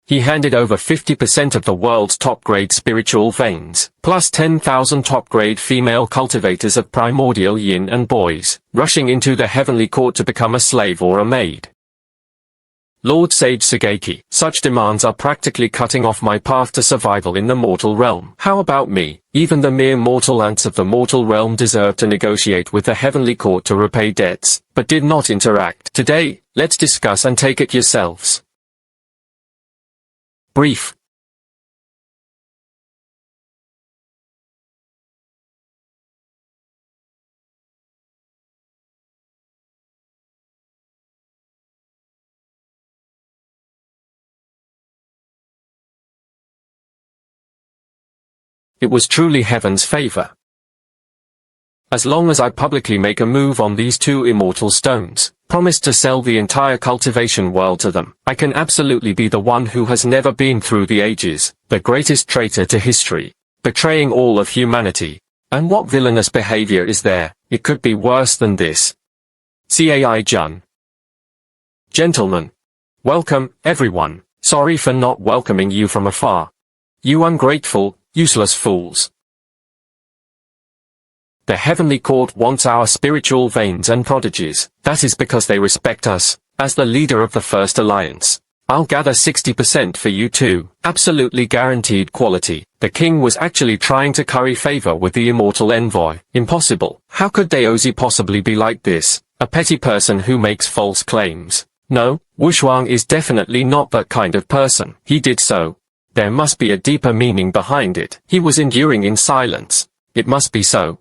He handed over 50% of the world's top-grade spiritual veins, plus 10,000 top-grade female cultivators of primordial yin and boys, rushing into the heavenly court to become a slave or a maid. Lord Sage Sageki, such demands are practically cutting off my path to survival in the mortal realm. How about me? Even the mere mortal ants of the mortal realm deserve to negotiate with the heavenly court to repay debts, but did not interact. Today, let's discuss and take it yourselves. Brief. It was truly heaven's favor. As long as I publicly make a move on these two immortal stones, promise to sell the entire cultivation world to them, I can absolutely be the one who has never been through the ages, the greatest traitor to history, betraying all of humanity. And what villainous behavior is there? It could be worse than this. Cai Jun. Gentlemen. Welcome, everyone. Sorry for not welcoming you from afar. You ungrateful, useless fools. The heavenly court wants our spiritual veins and prodigies. That is because they respect us, as the leader of the First Alliance. I'll gather 60% for you too. Absolutely guaranteed quality. The king was actually trying to curry favor with the immortal envoy. Impossible. How could Daozi possibly be like this? A petty person who makes false claims. No, Wushuang is definitely not that kind of person. He did so. There must be a deeper meaning behind it. He was enduring in silence. It must be so.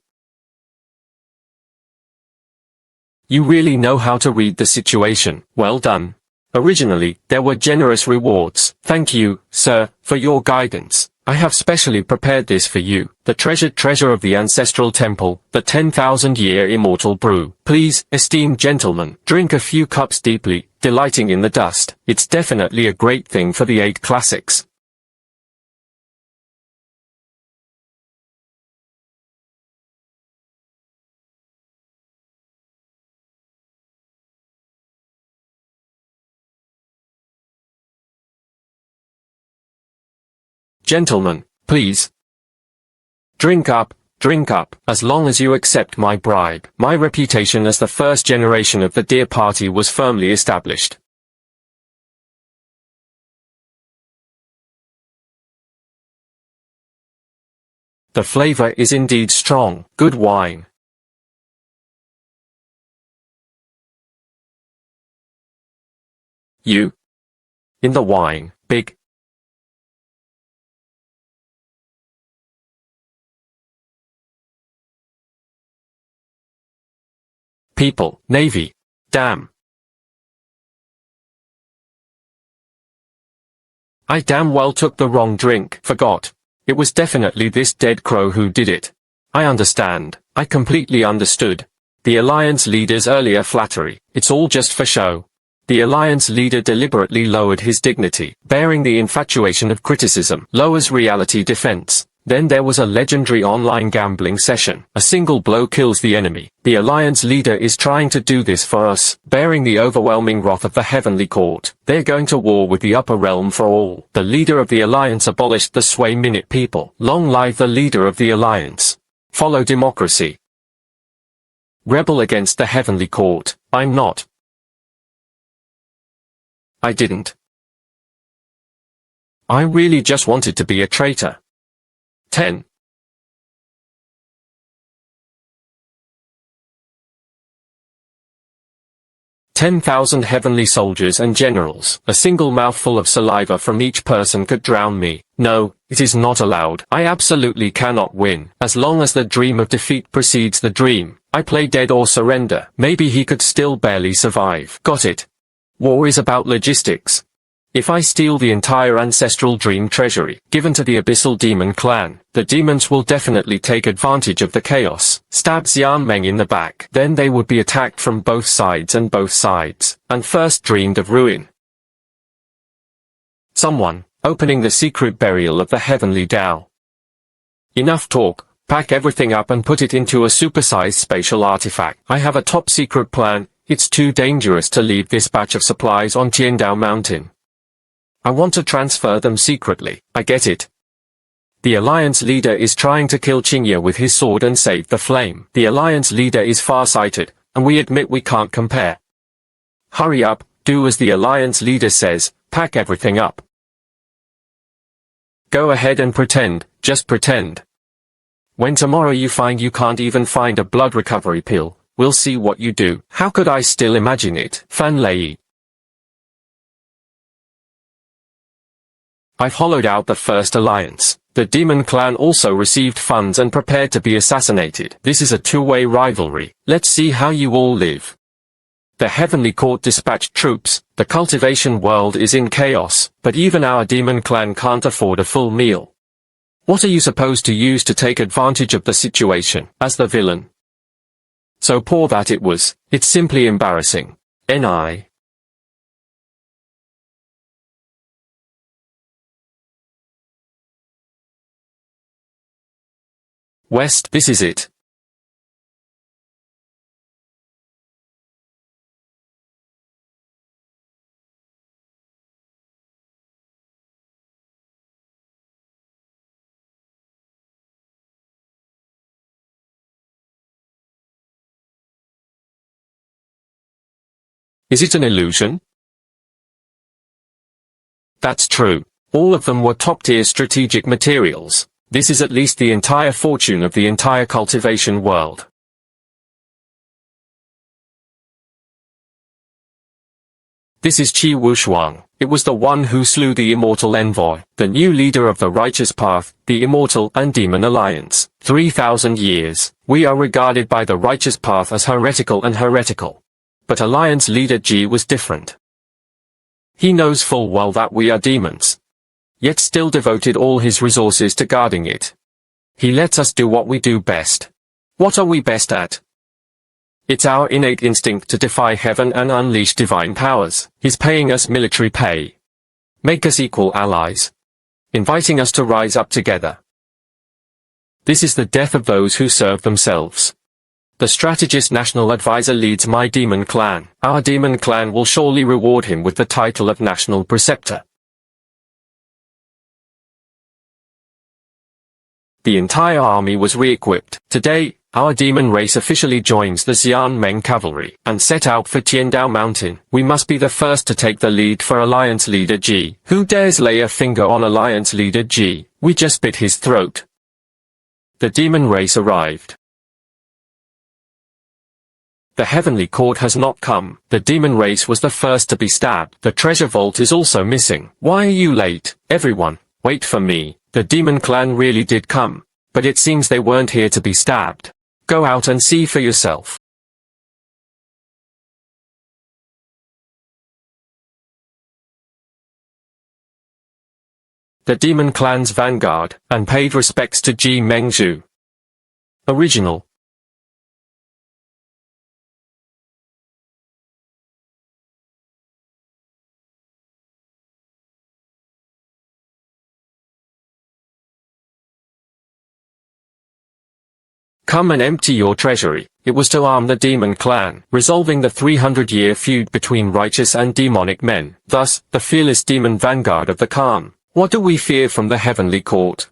You really know how to read the situation. Well done. Originally, there were generous rewards. Thank you, sir, for your guidance. I have specially prepared this for you. The treasured treasure of the ancestral temple, the 10,000-year immortal brew. Please, esteemed gentlemen, drink a few cups deeply, delighting in the dust. It's definitely a great thing for the 8 classics. Gentlemen, please. Drink up, as long as you accept my bribe. My reputation as the first generation of the Deer Party was firmly established. The flavor is indeed strong. Good wine. You. In the wine, big. People, Navy. Damn. I damn well took the wrong drink. Forgot. It was definitely this dead crow who did it. I understand. I completely understood. The Alliance leader's earlier flattery. It's all just for show. The Alliance leader deliberately lowered his dignity, bearing the infatuation of criticism, lowers reality defense. Then there was a legendary online gambling session. A single blow kills the enemy. The Alliance leader is trying to do this for us, bearing the overwhelming wrath of the Heavenly Court. They're going to war with the upper realm for all. The leader of the Alliance abolished the sway minute people. Long live the leader of the Alliance. Follow democracy. Rebel against the Heavenly Court. I'm not. I didn't. I really just wanted to be a traitor. 10. "10,000 heavenly soldiers and generals. A single mouthful of saliva from each person could drown me. No, it is not allowed. I absolutely cannot win. As long as the dream of defeat precedes the dream, I play dead or surrender." Maybe he could still barely survive. Got it. War is about logistics. If I steal the entire ancestral dream treasury given to the Abyssal Demon Clan, the demons will definitely take advantage of the chaos, stab Xian Meng in the back. Then they would be attacked from both sides, and first dreamed of ruin. Someone, opening the secret burial of the Heavenly Tao. Enough talk, pack everything up and put it into a supersized spatial artifact. I have a top secret plan. It's too dangerous to leave this batch of supplies on Tiandao Mountain. I want to transfer them secretly. I get it. The Alliance leader is trying to kill Qingye with his sword and save the flame. The Alliance leader is far-sighted, and we admit we can't compare. Hurry up, do as the Alliance leader says, pack everything up. Go ahead and pretend, just pretend. When tomorrow you find you can't even find a blood recovery pill, we'll see what you do. How could I still imagine it? Fan Lei. I've hollowed out the First Alliance. The Demon Clan also received funds and prepared to be assassinated. This is a two-way rivalry. Let's see how you all live. The Heavenly Court dispatched troops. The cultivation world is in chaos, but even our Demon Clan can't afford a full meal. What are you supposed to use to take advantage of the situation, as the villain? So poor that it was. It's simply embarrassing. Ni. West, this is it. Is it an illusion? That's true. All of them were top-tier strategic materials. This is at least the entire fortune of the entire cultivation world. This is Qi Wushuang. It was the one who slew the Immortal Envoy, the new leader of the Righteous Path, the Immortal and Demon Alliance. 3,000 years, we are regarded by the Righteous Path as heretical and heretical. But Alliance leader Ji was different. He knows full well that we are demons, yet still devoted all his resources to guarding it. He lets us do what we do best. What are we best at? It's our innate instinct to defy heaven and unleash divine powers. He's paying us military pay. Make us equal allies. Inviting us to rise up together. This is the death of those who serve themselves. The strategist national advisor leads my demon clan. Our demon clan will surely reward him with the title of national preceptor. The entire army was re-equipped. Today, our demon race officially joins the Xian Meng cavalry, and set out for Tiandao Mountain. We must be the first to take the lead for Alliance Leader Ji. Who dares lay a finger on Alliance Leader Ji? We just bit his throat. The demon race arrived. The Heavenly Court has not come. The demon race was the first to be stabbed. The treasure vault is also missing. Why are you late? Everyone, wait for me. The demon clan really did come, but it seems they weren't here to be stabbed. Go out and see for yourself. The demon clan's vanguard, and paid respects to Ji Mengzhu. Original. Come and empty your treasury. It was to arm the demon clan, resolving the 300-year feud between righteous and demonic men. Thus, the fearless demon vanguard of the Khan. What do we fear from the Heavenly Court?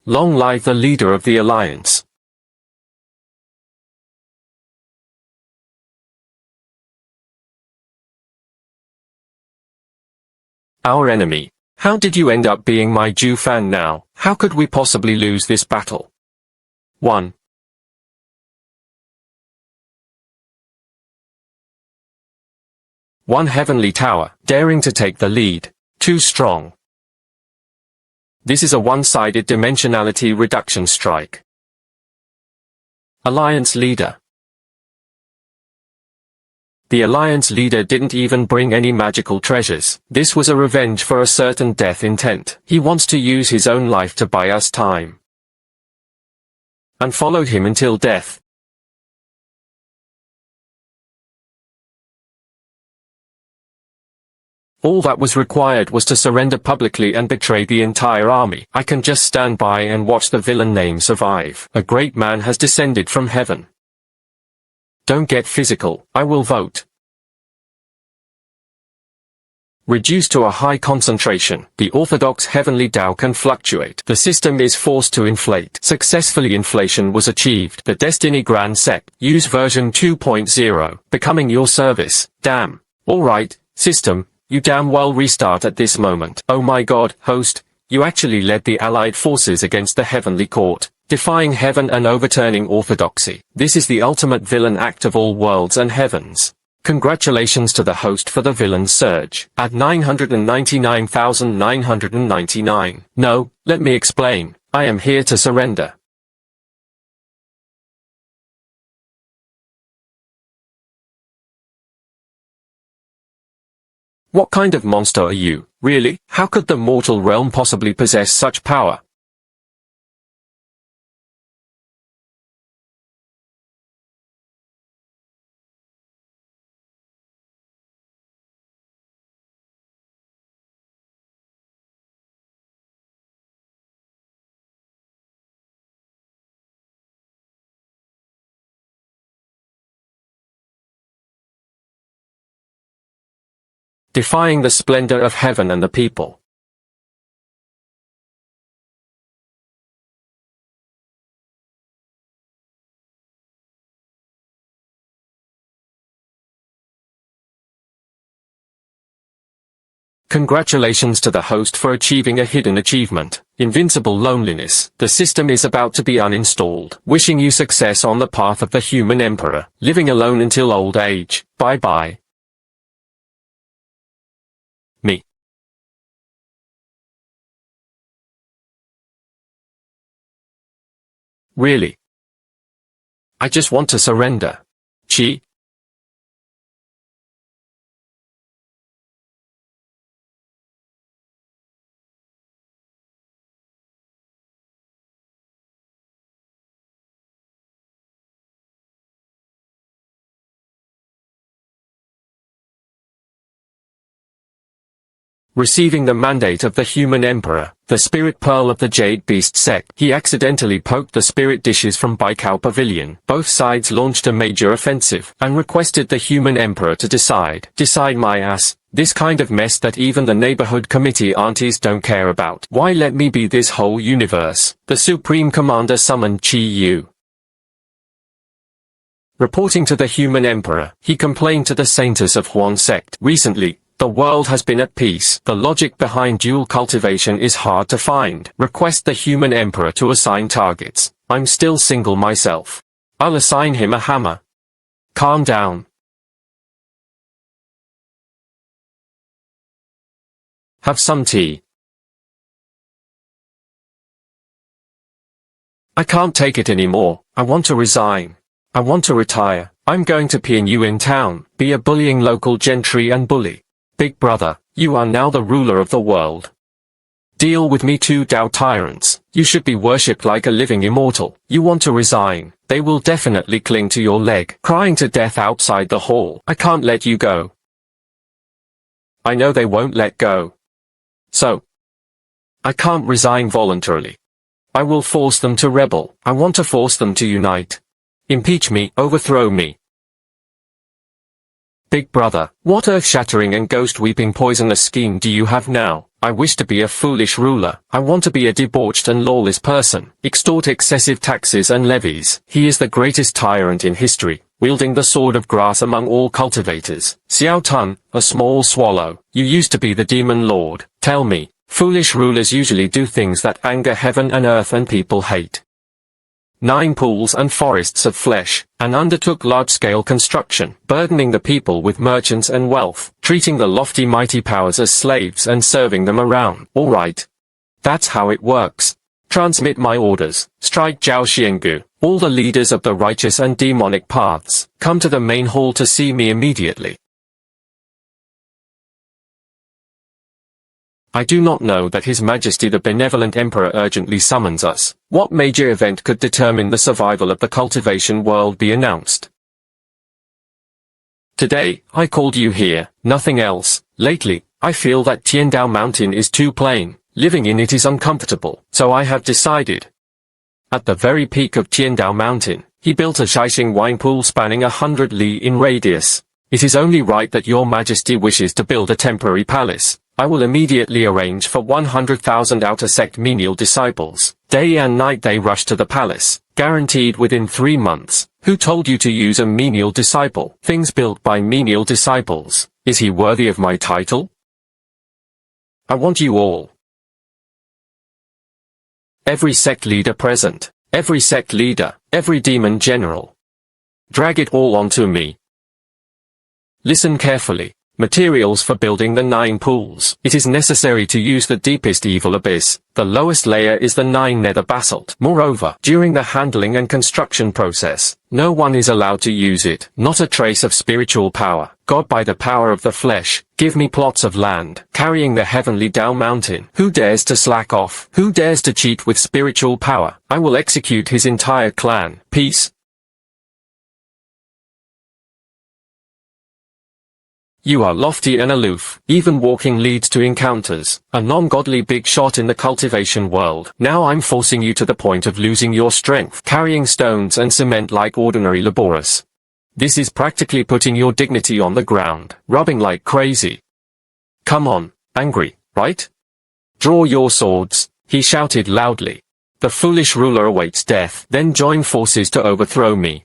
Long live the leader of the Alliance. Our enemy. How did you end up being my Ju fan now? How could we possibly lose this battle? 1. One heavenly tower, daring to take the lead. Too strong. This is a one-sided dimensionality reduction strike. Alliance leader. The Alliance leader didn't even bring any magical treasures. This was a revenge for a certain death intent. He wants to use his own life to buy us time. And followed him until death. All that was required was to surrender publicly and betray the entire army. I can just stand by and watch the villain name survive. A great man has descended from heaven. Don't get physical, I will vote. Reduced to a high concentration, the orthodox heavenly Tao can fluctuate. The system is forced to inflate. Successfully inflation was achieved. The Destiny Grand Sect. Use version 2.0. Becoming your service. Damn. Alright, system, you damn well restart at this moment. Oh my god, host, you actually led the allied forces against the heavenly court, defying heaven and overturning orthodoxy. This is the ultimate villain act of all worlds and heavens. Congratulations to the host for the villain surge. At 999,999. No, let me explain. I am here to surrender. What kind of monster are you, really? How could the mortal realm possibly possess such power? Defying the splendor of heaven and the people. Congratulations to the host for achieving a hidden achievement. Invincible loneliness. The system is about to be uninstalled. Wishing you success on the path of the human emperor. Living alone until old age. Bye-bye. Me. Really? I just want to surrender. Chi? Receiving the mandate of the human emperor, the spirit pearl of the Jade Beast sect. He accidentally poked the spirit dishes from Baikal Pavilion. Both sides launched a major offensive, and requested the human emperor to decide. Decide my ass. This kind of mess that even the neighborhood committee aunties don't care about. Why let me be this whole universe? The Supreme Commander summoned Chi Yu. Reporting to the human emperor, he complained to the Saintus of Huan sect. Recently, the world has been at peace. The logic behind dual cultivation is hard to find. Request the human emperor to assign targets. I'm still single myself. I'll assign him a hammer. Calm down. Have some tea. I can't take it anymore. I want to resign. I want to retire. I'm going to PNU in town, be a bullying local gentry and bully. Big brother, you are now the ruler of the world. Deal with me two Tao tyrants. You should be worshipped like a living immortal. You want to resign. They will definitely cling to your leg, crying to death outside the hall. I can't let you go. I know they won't let go. So, I can't resign voluntarily. I will force them to rebel. I want to force them to unite. Impeach me, overthrow me. Big brother, what earth-shattering and ghost-weeping poisonous scheme do you have now? I wish to be a foolish ruler. I want to be a debauched and lawless person, extort excessive taxes and levies. He is the greatest tyrant in history, wielding the sword of grass among all cultivators. Xiao Tun, a small swallow, you used to be the demon lord. Tell me, foolish rulers usually do things that anger heaven and earth and people hate. 9 pools and forests of flesh, and undertook large-scale construction, burdening the people with merchants and wealth, treating the lofty mighty powers as slaves and serving them around. Alright. That's how it works. Transmit my orders. Strike Zhao Xiangu. All the leaders of the righteous and demonic paths, come to the main hall to see me immediately. I do not know that His Majesty the Benevolent Emperor urgently summons us. What major event could determine the survival of the cultivation world be announced? Today, I called you here, nothing else. Lately, I feel that Tiandao Mountain is too plain. Living in it is uncomfortable, so I have decided. At the very peak of Tiandao Mountain, he built a Shaixing wine pool spanning 100 li in radius. It is only right that your Majesty wishes to build a temporary palace. I will immediately arrange for 100,000 outer sect menial disciples. Day and night they rush to the palace, guaranteed within 3 months. Who told you to use a menial disciple? Things built by menial disciples. Is he worthy of my title? I want you all. Every sect leader present, every sect leader, every demon general. Drag it all onto me. Listen carefully. Materials for building the 9 pools. It is necessary to use the deepest evil abyss. The lowest layer is the 9 nether basalt. Moreover, during the handling and construction process, no one is allowed to use it. Not a trace of spiritual power. God, by the power of the flesh, give me plots of land, carrying the heavenly Dao mountain. Who dares to slack off? Who dares to cheat with spiritual power? I will execute his entire clan. Peace. You are lofty and aloof. Even walking leads to encounters. A non-godly big shot in the cultivation world. Now I'm forcing you to the point of losing your strength. Carrying stones and cement like ordinary laborers. This is practically putting your dignity on the ground. Rubbing like crazy. Come on, angry, right? Draw your swords, he shouted loudly. The foolish ruler awaits death. Then join forces to overthrow me.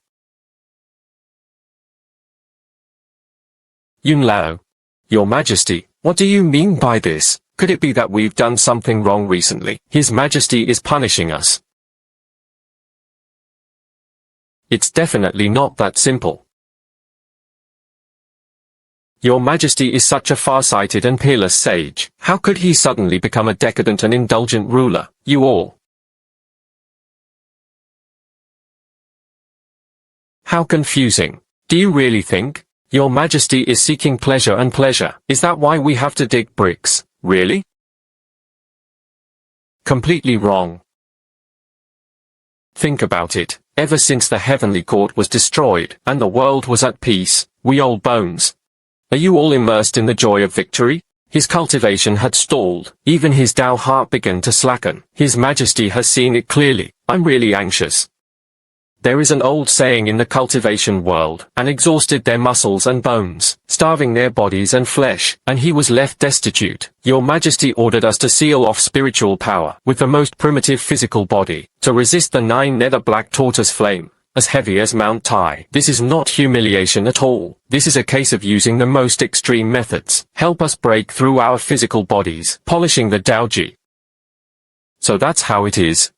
Yun Lao. Your Majesty, what do you mean by this? Could it be that we've done something wrong recently? His Majesty is punishing us. It's definitely not that simple. Your Majesty is such a far-sighted and peerless sage. How could he suddenly become a decadent and indulgent ruler? You all. How confusing. Do you really think? Your Majesty is seeking pleasure and pleasure. Is that why we have to dig bricks? Really? Completely wrong. Think about it. Ever since the heavenly court was destroyed, and the world was at peace, we old bones. Are you all immersed in the joy of victory? His cultivation had stalled. Even his Tao heart began to slacken. His Majesty has seen it clearly. I'm really anxious. There is an old saying in the cultivation world, and exhausted their muscles and bones, starving their bodies and flesh, and he was left destitute. Your Majesty ordered us to seal off spiritual power, with the most primitive physical body, to resist the 9 nether black tortoise flame, as heavy as Mount Tai. This is not humiliation at all. This is a case of using the most extreme methods. Help us break through our physical bodies, polishing the Daoji. So that's how it is.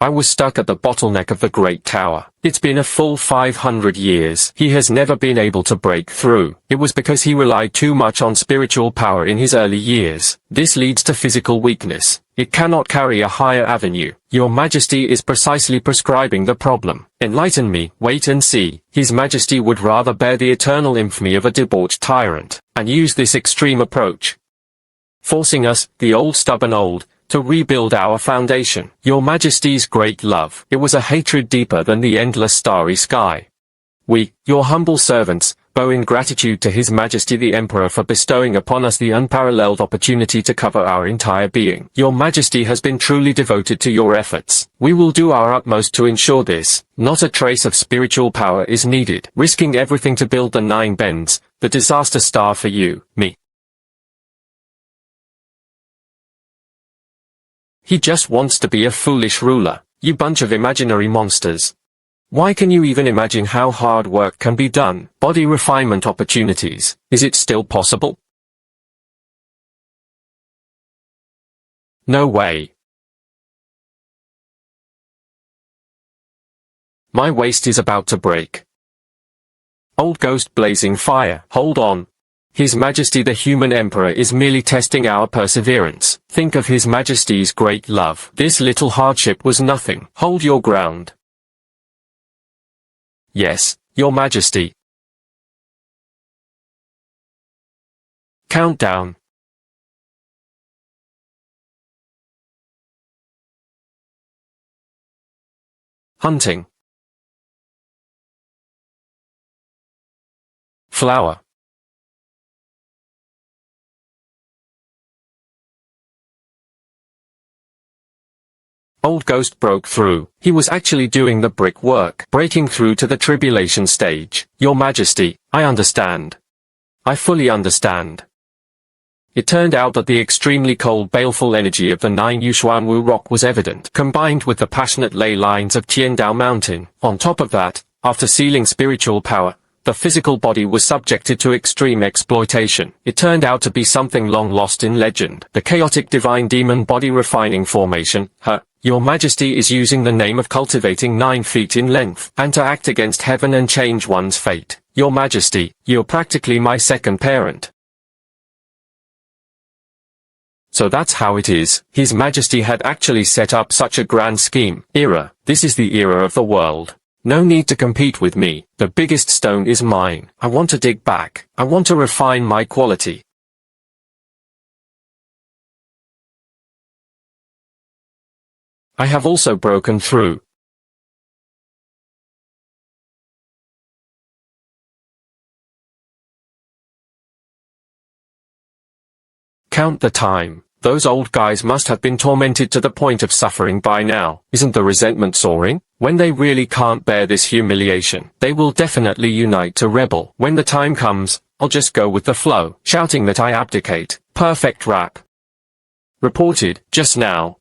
I was stuck at the bottleneck of the Great Tower. It's been a full 500 years. He has never been able to break through. It was because he relied too much on spiritual power in his early years. This leads to physical weakness. It cannot carry a higher avenue. Your Majesty is precisely prescribing the problem. Enlighten me, wait and see. His Majesty would rather bear the eternal infamy of a debauched tyrant, and use this extreme approach. Forcing us, the old stubborn old, to rebuild our foundation. Your Majesty's great love. It was a hatred deeper than the endless starry sky. We, your humble servants, bow in gratitude to His Majesty the Emperor for bestowing upon us the unparalleled opportunity to cover our entire being. Your Majesty has been truly devoted to your efforts. We will do our utmost to ensure this. Not a trace of spiritual power is needed. Risking everything to build the 9 bends, the disaster star for you, me. He just wants to be a foolish ruler, you bunch of imaginary monsters. Why can you even imagine how hard work can be done? Body refinement opportunities. Is it still possible? No way. My waist is about to break. Old ghost blazing fire. Hold on. His Majesty the Human Emperor is merely testing our perseverance. Think of His Majesty's great love. This little hardship was nothing. Hold your ground. Yes, Your Majesty. Countdown. Hunting. Flower. Old Ghost broke through. He was actually doing the brick work, breaking through to the tribulation stage. Your Majesty, I understand. I fully understand. It turned out that the extremely cold, baleful energy of the 9 Yuxuanwu rock was evident, combined with the passionate ley lines of Tiandao Mountain. On top of that, after sealing spiritual power, the physical body was subjected to extreme exploitation. It turned out to be something long lost in legend. The chaotic divine demon body refining formation, Your Majesty is using the name of cultivating 9 feet in length, and to act against heaven and change one's fate. Your Majesty, you're practically my second parent. So that's how it is. His Majesty had actually set up such a grand scheme. This is the era of the world. No need to compete with me. The biggest stone is mine. I want to dig back. I want to refine my quality. I have also broken through. Count the time. Those old guys must have been tormented to the point of suffering by now. Isn't the resentment soaring? When they really can't bear this humiliation, they will definitely unite to rebel. When the time comes, I'll just go with the flow, shouting that I abdicate. Perfect rap. Reported, just now.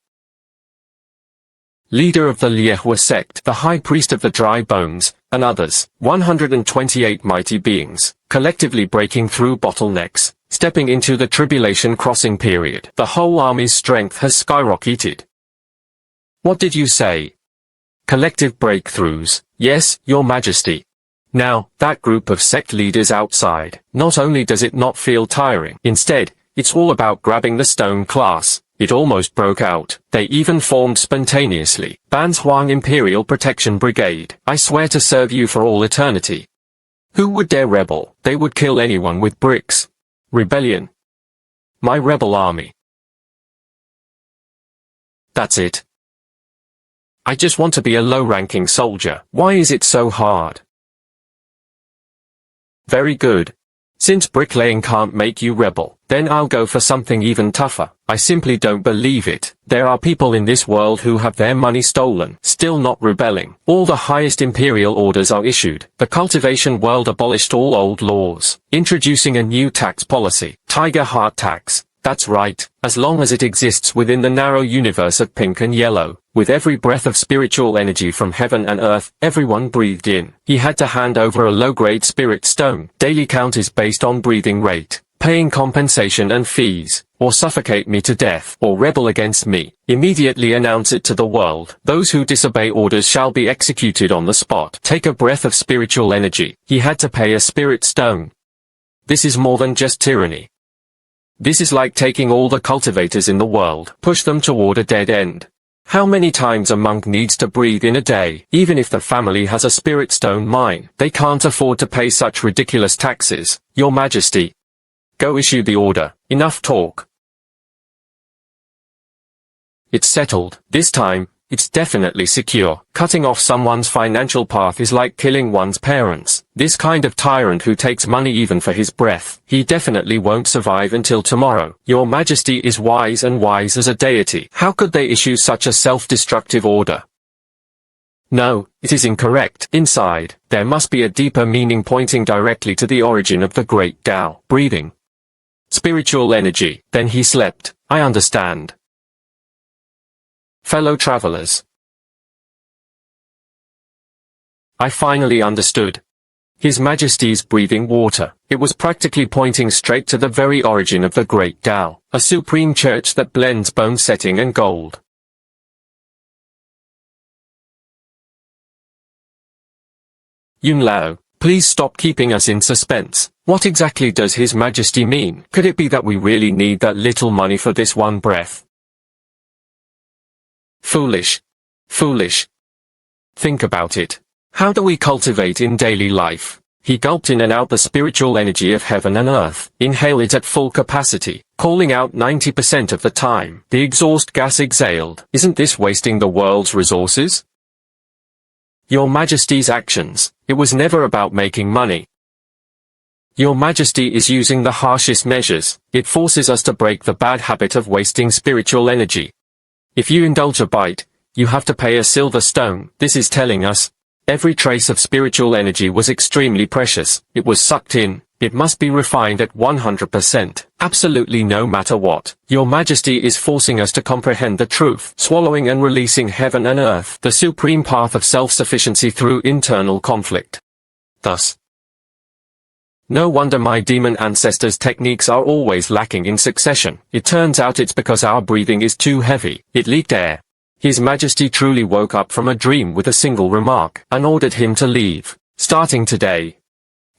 Leader of the Liehua sect, the High Priest of the Dry Bones, and others, 128 mighty beings, collectively breaking through bottlenecks, stepping into the tribulation crossing period. The whole army's strength has skyrocketed. What did you say? Collective breakthroughs. Yes, Your Majesty. Now, that group of sect leaders outside, not only does it not feel tiring, instead, it's all about grabbing the stone class. It almost broke out. They even formed spontaneously. Manhua Yang Imperial Protection Brigade. I swear to serve you for all eternity. Who would dare rebel? They would kill anyone with bricks. Rebellion. My rebel army. That's it. I just want to be a low-ranking soldier. Why is it so hard? Very good. Since bricklaying can't make you rebel, then I'll go for something even tougher. I simply don't believe it. There are people in this world who have their money stolen, still not rebelling. All the highest imperial orders are issued. The cultivation world abolished all old laws, introducing a new tax policy, Tiger Heart Tax. That's right, as long as it exists within the narrow universe of pink and yellow. With every breath of spiritual energy from heaven and earth, everyone breathed in. He had to hand over a low-grade spirit stone. Daily count is based on breathing rate, paying compensation and fees, or suffocate me to death, or rebel against me. Immediately announce it to the world. Those who disobey orders shall be executed on the spot. Take a breath of spiritual energy. He had to pay a spirit stone. This is more than just tyranny. This is like taking all the cultivators in the world, push them toward a dead end. How many times a monk needs to breathe in a day? Even if the family has a spirit stone mine, they can't afford to pay such ridiculous taxes. Your Majesty. Go issue the order. Enough talk. It's settled. This time, it's definitely secure. Cutting off someone's financial path is like killing one's parents. This kind of tyrant who takes money even for his breath, he definitely won't survive until tomorrow. Your Majesty is wise and wise as a deity. How could they issue such a self-destructive order? No, it is incorrect. Inside, there must be a deeper meaning pointing directly to the origin of the great Tao. Breathing. Spiritual energy. Then he slept. I understand. Fellow travelers. I finally understood. His Majesty's breathing water. It was practically pointing straight to the very origin of the great Tao, a supreme church that blends bone setting and gold. Yun Lao, please stop keeping us in suspense. What exactly does His Majesty mean? Could it be that we really need that little money for this one breath? Foolish. Foolish. Think about it. How do we cultivate in daily life? He gulped in and out the spiritual energy of heaven and earth. Inhale it at full capacity, calling out 90% of the time. The exhaust gas exhaled. Isn't this wasting the world's resources? Your Majesty's actions. It was never about making money. Your Majesty is using the harshest measures. It forces us to break the bad habit of wasting spiritual energy. If you indulge a bite, you have to pay a silver stone. This is telling us, every trace of spiritual energy was extremely precious. It was sucked in. It must be refined at 100%. Absolutely no matter what. Your Majesty is forcing us to comprehend the truth, swallowing and releasing heaven and earth, the supreme path of self-sufficiency through internal conflict. Thus, no wonder my demon ancestors' techniques are always lacking in succession. It turns out it's because our breathing is too heavy. It leaked air. His Majesty truly woke up from a dream with a single remark, and ordered him to leave. Starting today,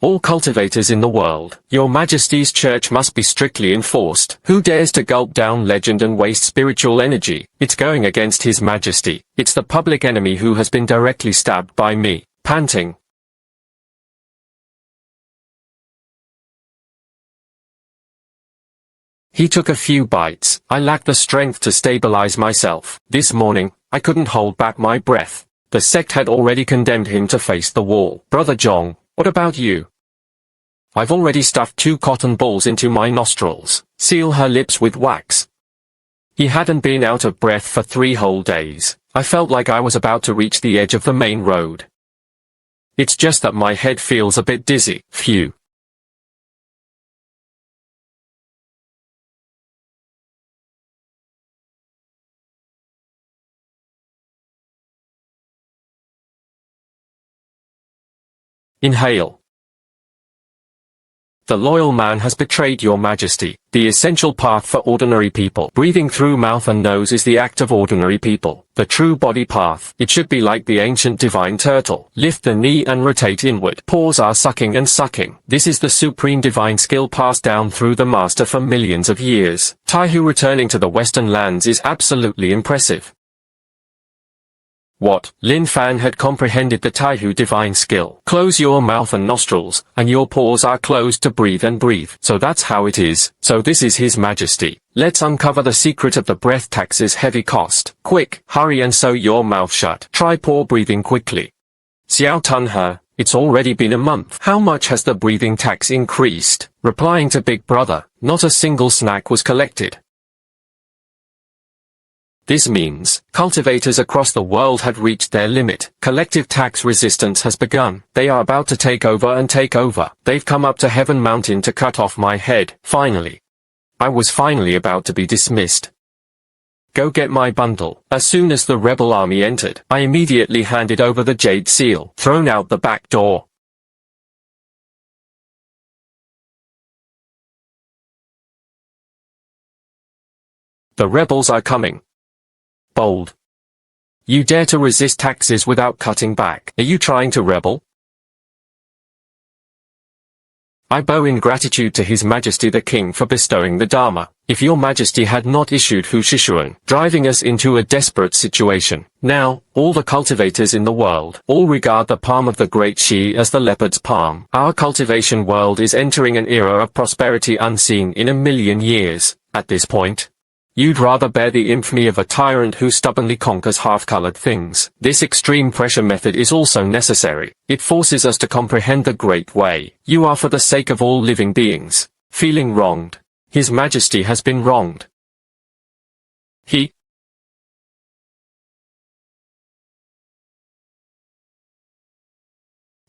all cultivators in the world, Your Majesty's church must be strictly enforced. Who dares to gulp down legend and waste spiritual energy? It's going against His Majesty. It's the public enemy who has been directly stabbed by me. Panting. He took a few bites. I lacked the strength to stabilize myself. This morning, I couldn't hold back my breath. The sect had already condemned him to face the wall. Brother Zhong, what about you? I've already stuffed 2 cotton balls into my nostrils. Seal her lips with wax. He hadn't been out of breath for 3 whole days. I felt like I was about to reach the edge of the main road. It's just that my head feels a bit dizzy. Phew. Inhale. The loyal man has betrayed Your Majesty. The essential path for ordinary people. Breathing through mouth and nose is the act of ordinary people. The true body path. It should be like the ancient divine turtle. Lift the knee and rotate inward. Paws are sucking and sucking. This is the supreme divine skill passed down through the master for millions of years. Taihu returning to the western lands is absolutely impressive. What? Lin Fan had comprehended the Taihu divine skill. Close your mouth and nostrils, and your pores are closed to breathe and breathe. So that's how it is. So this is His Majesty. Let's uncover the secret of the breath tax's heavy cost. Quick, hurry and sew your mouth shut. Try pore breathing quickly. Xiao Tunhe, it's already been a month. How much has the breathing tax increased? Replying to Big Brother, not a single snack was collected. This means, cultivators across the world had reached their limit. Collective tax resistance has begun. They are about to take over and take over. They've come up to Heaven Mountain to cut off my head. Finally. I was finally about to be dismissed. Go get my bundle. As soon as the rebel army entered, I immediately handed over the jade seal, thrown out the back door. The rebels are coming. Bold. You dare to resist taxes without cutting back. Are you trying to rebel? I bow in gratitude to His Majesty the King for bestowing the Dharma. If Your Majesty had not issued Hu Shishuan, driving us into a desperate situation. Now, all the cultivators in the world, all regard the palm of the great Shi as the leopard's palm. Our cultivation world is entering an era of prosperity unseen in a million years. At this point, you'd rather bear the infamy of a tyrant who stubbornly conquers half-colored things. This extreme pressure method is also necessary. It forces us to comprehend the great way. You are for the sake of all living beings. Feeling wronged. His Majesty has been wronged.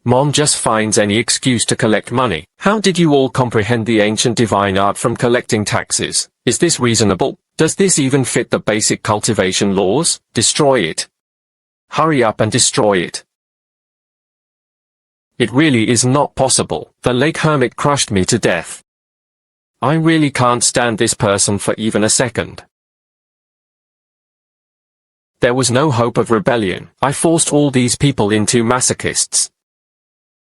Mom just finds any excuse to collect money. How did you all comprehend the ancient divine art from collecting taxes? Is this reasonable? Does this even fit the basic cultivation laws? Destroy it. Hurry up and destroy it. It really is not possible. The lake hermit crushed me to death. I really can't stand this person for even a second. There was no hope of rebellion. I forced all these people into masochists.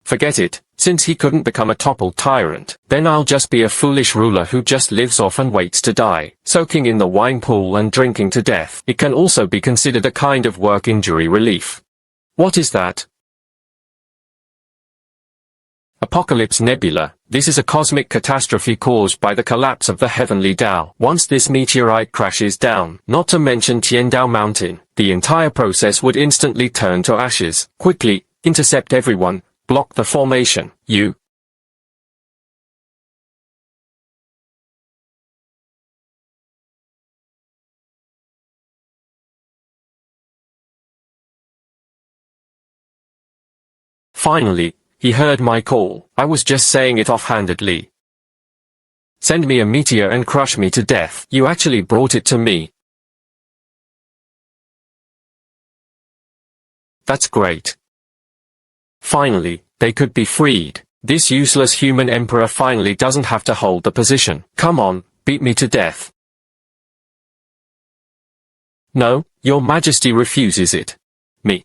Forget it. Since he couldn't become a toppled tyrant, then I'll just be a foolish ruler who just lives off and waits to die, soaking in the wine pool and drinking to death. It can also be considered a kind of work injury relief. What is that? Apocalypse Nebula. This is a cosmic catastrophe caused by the collapse of the heavenly Tao. Once this meteorite crashes down, not to mention Tiandao Mountain, the entire process would instantly turn to ashes. Quickly, intercept everyone, block the formation. You. Finally, he heard my call. I was just saying it offhandedly. Send me a meteor and crush me to death. You actually brought it to me. That's great. Finally, they could be freed. This useless human emperor finally doesn't have to hold the position. Come on, beat me to death. No, your majesty refuses it. Me.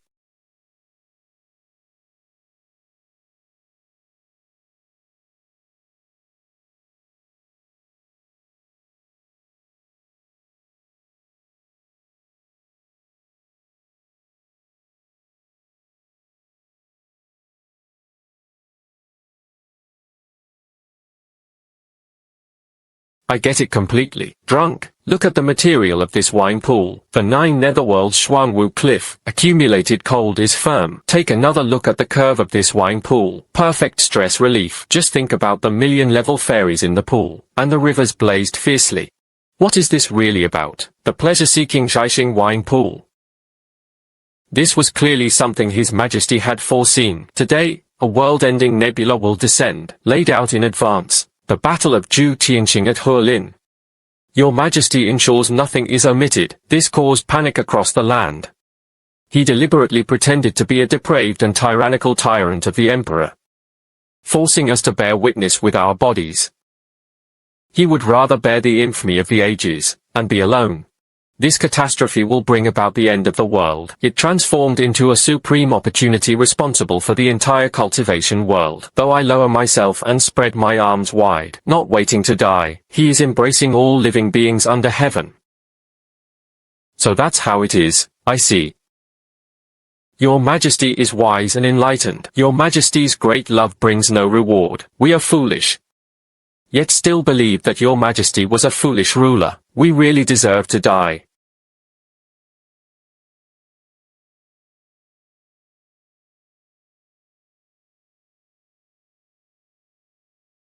I get it completely. Drunk, look at the material of this wine pool. The 9 netherworlds Xuanwu cliff. Accumulated cold is firm. Take another look at the curve of this wine pool. Perfect stress relief. Just think about the million-level fairies in the pool. And the rivers blazed fiercely. What is this really about? The pleasure-seeking Shaixing wine pool. This was clearly something His Majesty had foreseen. Today, a world-ending nebula will descend, laid out in advance. The Battle of Zhu Tianxing at Huolin. Your Majesty ensures nothing is omitted. This caused panic across the land. He deliberately pretended to be a depraved and tyrannical tyrant of the Emperor, forcing us to bear witness with our bodies. He would rather bear the infamy of the ages, and be alone. This catastrophe will bring about the end of the world. It transformed into a supreme opportunity responsible for the entire cultivation world. Though I lower myself and spread my arms wide, not waiting to die, he is embracing all living beings under heaven. So that's how it is, I see. Your Majesty is wise and enlightened. Your Majesty's great love brings no reward. We are foolish, yet still believe that your Majesty was a foolish ruler. We really deserve to die.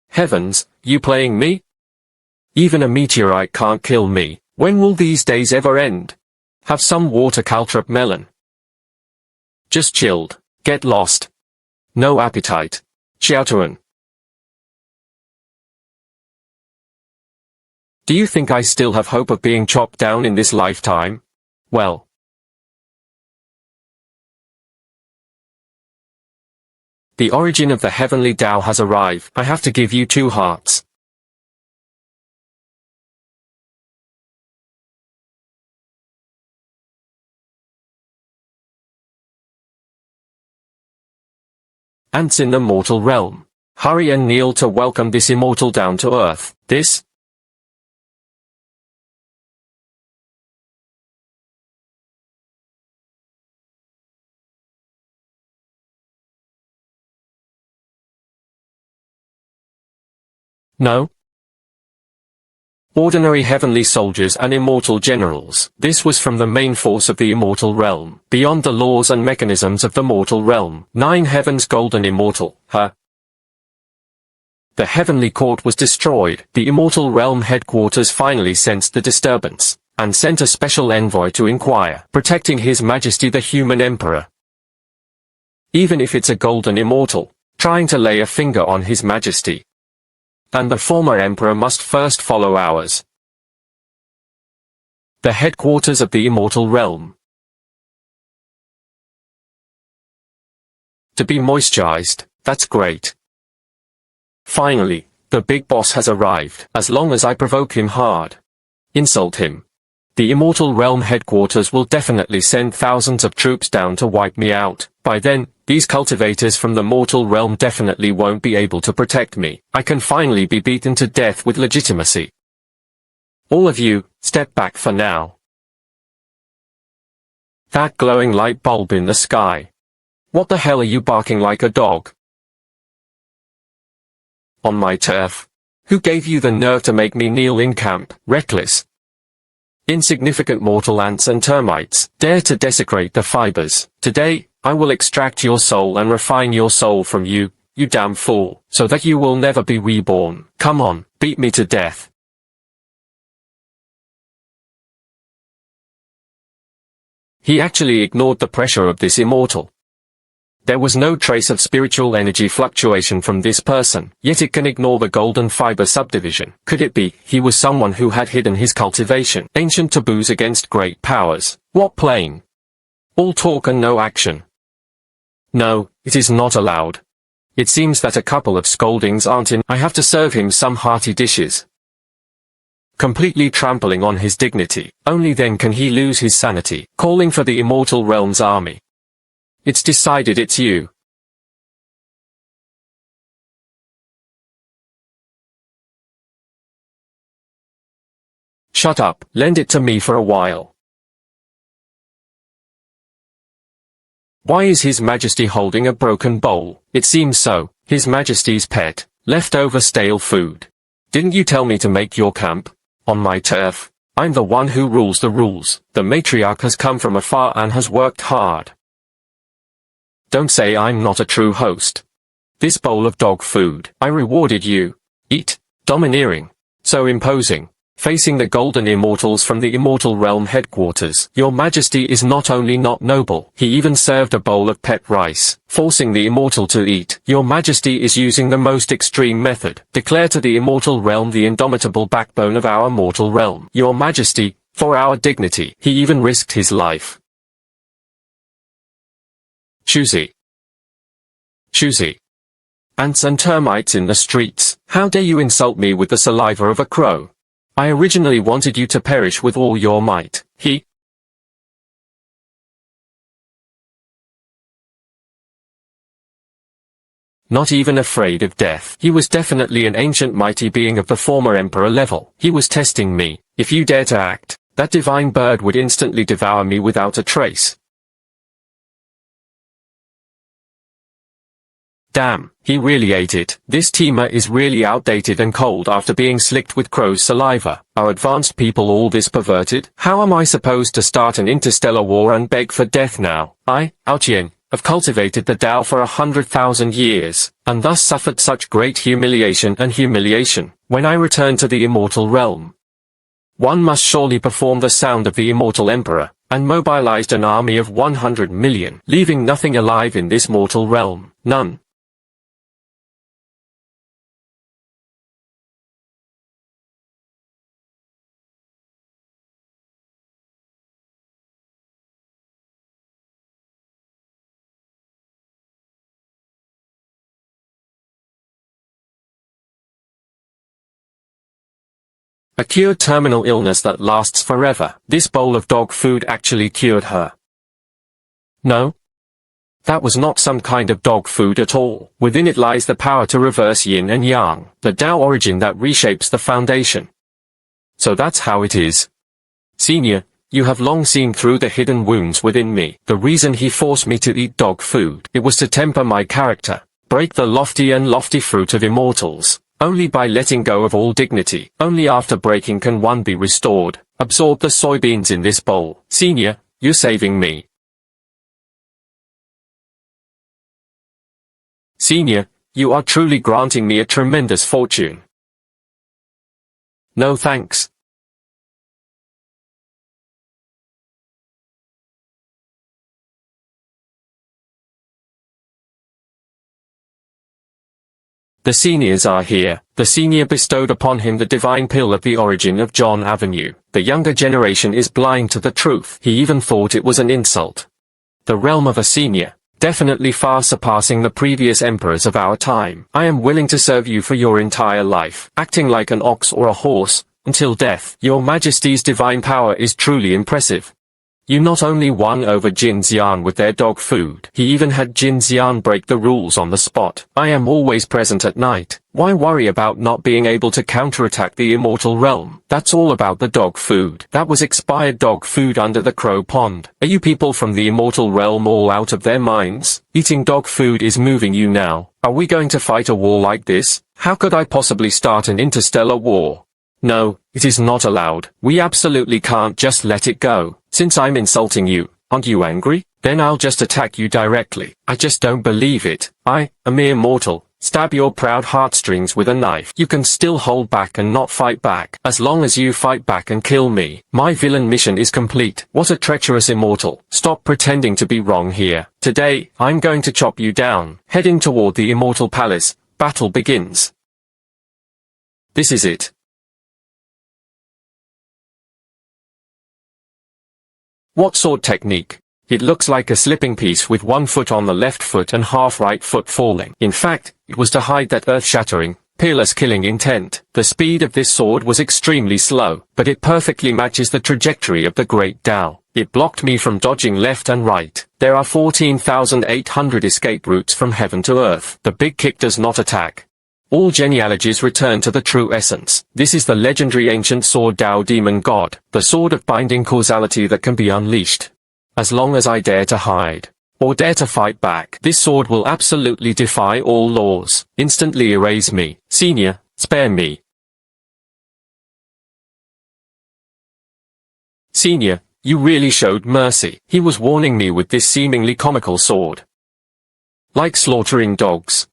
Heavens, you playing me? Even a meteorite can't kill me. When will these days ever end? Have some water, caltrop melon. Just chilled. Get lost. No appetite. Xiaotuan. Do you think I still have hope of being chopped down in this lifetime? Well. The origin of the heavenly Tao has arrived. I have to give you 2 hearts. Ants in the mortal realm. Hurry and kneel to welcome this immortal down to earth. This No. Ordinary heavenly soldiers and immortal generals. This was from the main force of the immortal realm, beyond the laws and mechanisms of the mortal realm. 9 heavens golden immortal, huh? The heavenly court was destroyed. The immortal realm headquarters finally sensed the disturbance, and sent a special envoy to inquire, protecting His Majesty the human emperor. Even if it's a golden immortal, trying to lay a finger on His Majesty. And the former emperor must first follow ours. The headquarters of the immortal realm. To be moisturized, that's great. Finally, the big boss has arrived. As long as I provoke him hard, insult him, the immortal realm headquarters will definitely send thousands of troops down to wipe me out. By then, These cultivators from the mortal realm definitely won't be able to protect me. I can finally be beaten to death with legitimacy. All of you, step back for now. That glowing light bulb in the sky. What the hell are you barking like a dog? On my turf? Who gave you the nerve to make me kneel in camp? Reckless. Insignificant mortal ants and termites, dare to desecrate the fibers. Today, I will extract your soul and refine your soul from you, you damn fool, so that you will never be reborn. Come on, beat me to death. He actually ignored the pressure of this immortal. There was no trace of spiritual energy fluctuation from this person, yet it can ignore the golden fiber subdivision. Could it be he was someone who had hidden his cultivation? Ancient taboos against great powers. What plane? All talk and no action. No, it is not allowed. It seems that a couple of scoldings aren't in. I have to serve him some hearty dishes. Completely trampling on his dignity. Only then can he lose his sanity. Calling for the immortal realm's army. It's decided, it's you. Shut up, lend it to me for a while. Why is His Majesty holding a broken bowl? It seems so. His Majesty's pet. Leftover stale food. Didn't you tell me to make your camp? On my turf. I'm the one who rules the rules. The matriarch has come from afar and has worked hard. Don't say I'm not a true host. This bowl of dog food. I rewarded you. Eat. Domineering. So imposing. Facing the golden immortals from the immortal realm headquarters. Your Majesty is not only not noble, he even served a bowl of pet rice, forcing the immortal to eat. Your Majesty is using the most extreme method. Declare to the immortal realm the indomitable backbone of our mortal realm. Your Majesty, for our dignity. He even risked his life. Choosy. Choosy. Ants and termites in the streets. How dare you insult me with the saliva of a crow? I originally wanted you to perish with all your might. He. Not even afraid of death. He was definitely an ancient mighty being of the former emperor level. He was testing me. If you dare to act, that divine bird would instantly devour me without a trace. Damn, he really ate it. This teamer is really outdated and cold after being slicked with crow's saliva. Are advanced people all this perverted? How am I supposed to start an interstellar war and beg for death now? I, Manhua, have cultivated the Tao for 100,000 years, and thus suffered such great humiliation. When I return to the immortal realm, one must surely perform the sound of the immortal emperor, and mobilized an army of 100 million, leaving nothing alive in this mortal realm. None. A cured terminal illness that lasts forever. This bowl of dog food actually cured her. No. That was not some kind of dog food at all. Within it lies the power to reverse yin and yang, the Tao origin that reshapes the foundation. So that's how it is. Senior, you have long seen through the hidden wounds within me. The reason he forced me to eat dog food, it was to temper my character, break the lofty fruit of immortals. Only by letting go of all dignity, only after breaking can one be restored. Absorb the soybeans in this bowl. Senior, you're saving me. Senior, you are truly granting me a tremendous fortune. No thanks. The seniors are here. The senior bestowed upon him the divine pill of the origin of John Avenue. The younger generation is blind to the truth. He even thought it was an insult. The realm of a senior, definitely far surpassing the previous emperors of our time. I am willing to serve you for your entire life, acting like an ox or a horse, until death. Your Majesty's divine power is truly impressive. You not only won over Jin Xian with their dog food, he even had Jin Xian break the rules on the spot. I am always present at night. Why worry about not being able to counterattack the immortal realm? That's all about the dog food. That was expired dog food under the crow pond. Are you people from the immortal realm all out of their minds? Eating dog food is moving you now. Are we going to fight a war like this? How could I possibly start an interstellar war? No, it is not allowed. We absolutely can't just let it go. Since I'm insulting you, aren't you angry? Then I'll just attack you directly. I just don't believe it. I, a mere mortal, stab your proud heartstrings with a knife. You can still hold back and not fight back. As long as you fight back and kill me, my villain mission is complete. What a treacherous immortal. Stop pretending to be wrong here. Today, I'm going to chop you down. Heading toward the immortal palace, battle begins. This is it. What sword technique? It looks like a slipping piece with one foot on the left foot and half right foot falling. In fact, it was to hide that earth-shattering, peerless killing intent. The speed of this sword was extremely slow, but it perfectly matches the trajectory of the Great Tao. It blocked me from dodging left and right. There are 14,800 escape routes from heaven to earth. The big kick does not attack. All genealogies return to the true essence. This is the legendary ancient sword Tao Demon God, the sword of binding causality that can be unleashed. As long as I dare to hide, or dare to fight back, this sword will absolutely defy all laws, instantly erase me. Senior, spare me. Senior, you really showed mercy. He was warning me with this seemingly comical sword. Like slaughtering dogs.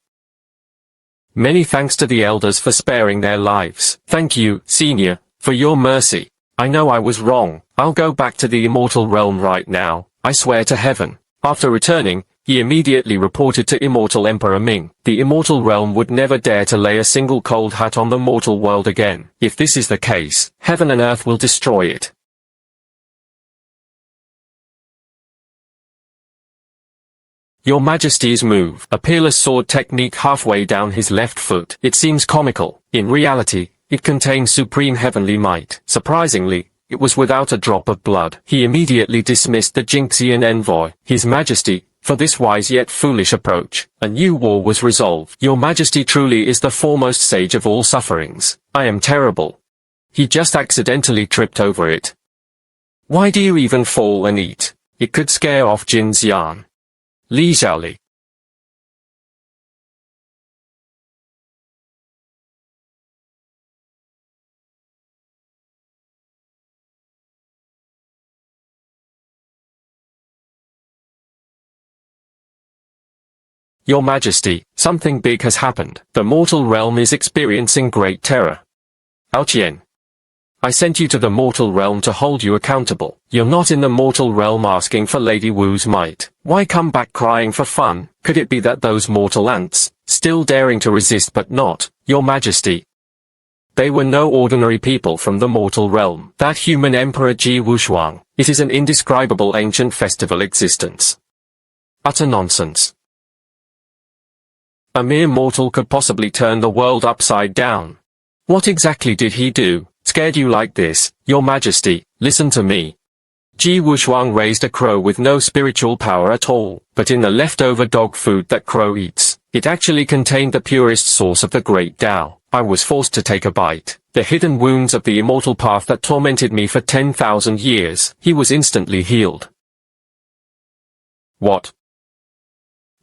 Many thanks to the elders for sparing their lives. Thank you, Senior, for your mercy. I know I was wrong. I'll go back to the immortal realm right now. I swear to heaven. After returning, he immediately reported to Immortal Emperor Ming. The immortal realm would never dare to lay a single cold hat on the mortal world again. If this is the case, heaven and earth will destroy it. Your Majesty's move. A peerless sword technique halfway down his left foot. It seems comical. In reality, it contains supreme heavenly might. Surprisingly, it was without a drop of blood. He immediately dismissed the Jinxian envoy. His Majesty, for this wise yet foolish approach, a new war was resolved. Your Majesty truly is the foremost sage of all sufferings. I am terrible. He just accidentally tripped over it. Why do you even fall and eat? It could scare off Jin Xian. Li Xiaoli. Your Majesty, something big has happened. The mortal realm is experiencing great terror. Aoqian. I sent you to the mortal realm to hold you accountable. You're not in the mortal realm asking for Lady Wu's might. Why come back crying for fun? Could it be that those mortal ants, still daring to resist but not, Your Majesty? They were no ordinary people from the mortal realm. That human emperor Ji Wushuang. It is an indescribable ancient festival existence. Utter nonsense. A mere mortal could possibly turn the world upside down. What exactly did he do? Scared you like this? Your Majesty, listen to me. Ji Wushuang raised a crow with no spiritual power at all, but in the leftover dog food that crow eats, it actually contained the purest source of the Great Tao. I was forced to take a bite. The hidden wounds of the immortal path that tormented me for 10,000 years. He was instantly healed. What?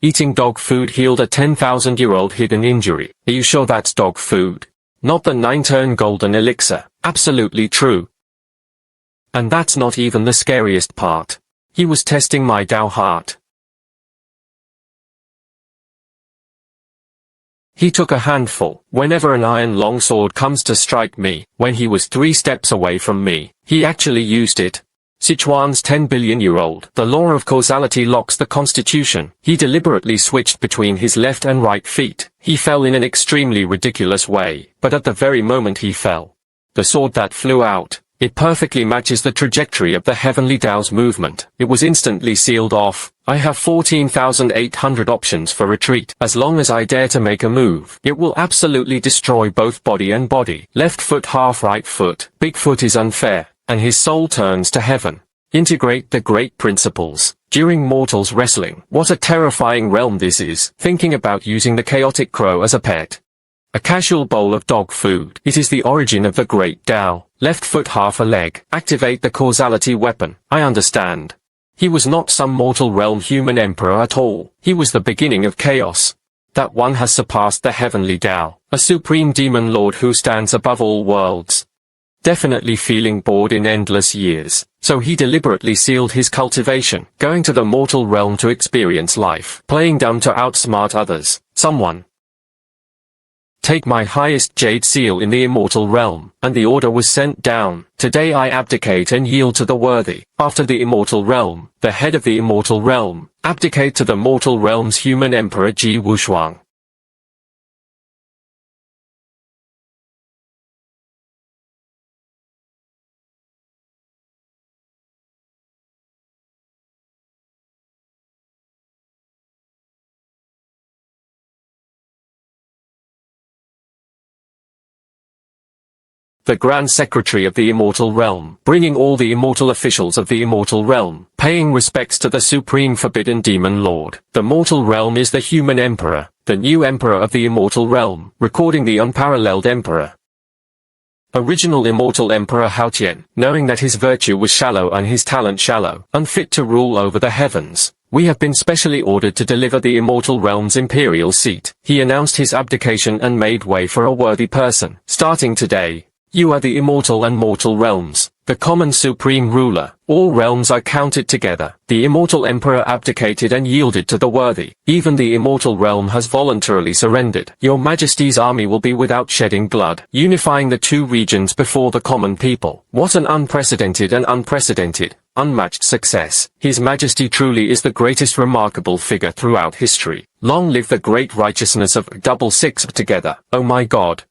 Eating dog food healed a 10,000-year-old hidden injury. Are you sure that's dog food? Not the 9-turn golden elixir. Absolutely true. And that's not even the scariest part. He was testing my Tao heart. He took a handful. Whenever an iron longsword comes to strike me, when he was 3 steps away from me, he actually used it. Sichuan's 10-billion-year-old. The law of causality locks the constitution. He deliberately switched between his left and right feet. He fell in an extremely ridiculous way, but at the very moment he fell, the sword that flew out, it perfectly matches the trajectory of the heavenly Tao's movement. It was instantly sealed off. I have 14,800 options for retreat. As long as I dare to make a move, it will absolutely destroy both body and body. Left foot half right foot. Big foot is unfair, and his soul turns to heaven. Integrate the great principles. During mortals wrestling, what a terrifying realm this is. Thinking about using the chaotic crow as a pet. A casual bowl of dog food. It is the origin of the great Tao. Left foot half a leg. Activate the causality weapon. I understand. He was not some mortal realm human emperor at all. He was the beginning of chaos. That one has surpassed the heavenly Tao. A supreme demon lord who stands above all worlds. Definitely feeling bored in endless years. So he deliberately sealed his cultivation, going to the mortal realm to experience life. Playing dumb to outsmart others. Someone take my highest jade seal in the immortal realm, and the order was sent down. Today I abdicate and yield to the worthy. After the immortal realm, the head of the immortal realm, abdicate to the mortal realm's human emperor Ji Wushuang. The Grand Secretary of the Immortal Realm, bringing all the immortal officials of the Immortal Realm, paying respects to the Supreme Forbidden Demon Lord. The Mortal Realm is the human emperor, the new emperor of the Immortal Realm, recording the unparalleled emperor. Original Immortal Emperor Haotian, knowing that his virtue was shallow and his talent shallow, unfit to rule over the heavens. We have been specially ordered to deliver the Immortal Realm's imperial seat. He announced his abdication and made way for a worthy person. Starting today, you are the immortal and mortal realms, the common supreme ruler. All realms are counted together. The immortal emperor abdicated and yielded to the worthy. Even the immortal realm has voluntarily surrendered. Your Majesty's army will be without shedding blood, unifying the two regions before the common people. What an unprecedented and unmatched success. His Majesty truly is the greatest remarkable figure throughout history. Long live the great righteousness of 666 together. Oh my God.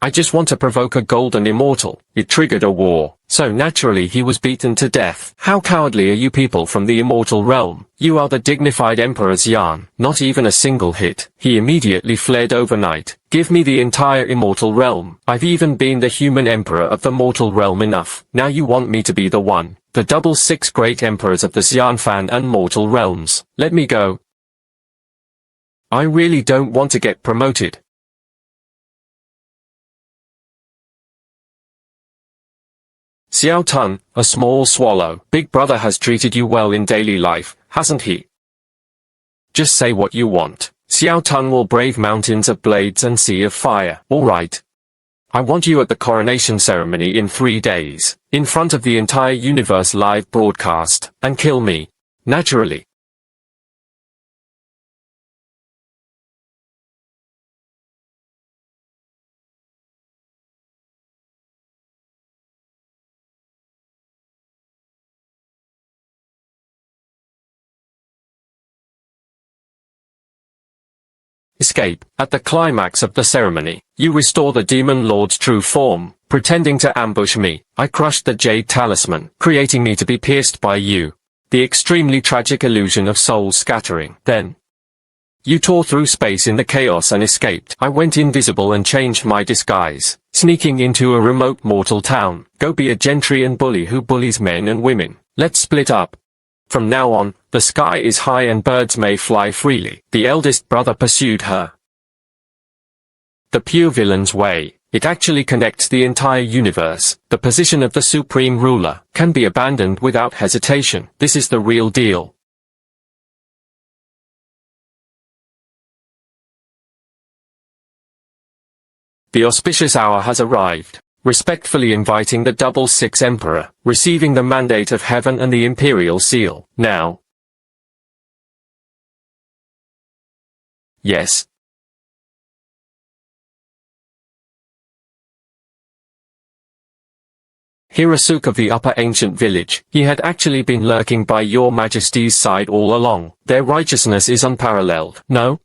I just want to provoke a golden immortal. It triggered a war. So naturally he was beaten to death. How cowardly are you people from the immortal realm? You are the dignified Emperor's Yan. Not even a single hit. He immediately fled overnight. Give me the entire immortal realm. I've even been the human emperor of the mortal realm enough. Now you want me to be the one. The 666 great emperors of the Xianfan and mortal realms. Let me go. I really don't want to get promoted. Xiao Tun, a small swallow. Big brother has treated you well in daily life, hasn't he? Just say what you want. Xiao Tun will brave mountains of blades and sea of fire. Alright. I want you at the coronation ceremony in 3 days, in front of the entire universe live broadcast, and kill me. Naturally. Escape. At the climax of the ceremony, you restore the Demon Lord's true form, pretending to ambush me. I crushed the Jade Talisman, creating me to be pierced by you. The extremely tragic illusion of soul scattering. Then, you tore through space in the chaos and escaped. I went invisible and changed my disguise, sneaking into a remote mortal town. Go be a gentry and bully who bullies men and women. Let's split up. From now on, the sky is high and birds may fly freely. The eldest brother pursued her. The pure villain's way. It actually connects the entire universe. The position of the supreme ruler can be abandoned without hesitation. This is the real deal. The auspicious hour has arrived. Respectfully inviting the 666 Emperor, receiving the mandate of heaven and the imperial seal. Now. Yes. Hirasuk of the upper ancient village. He had actually been lurking by your Majesty's side all along. Their righteousness is unparalleled. No?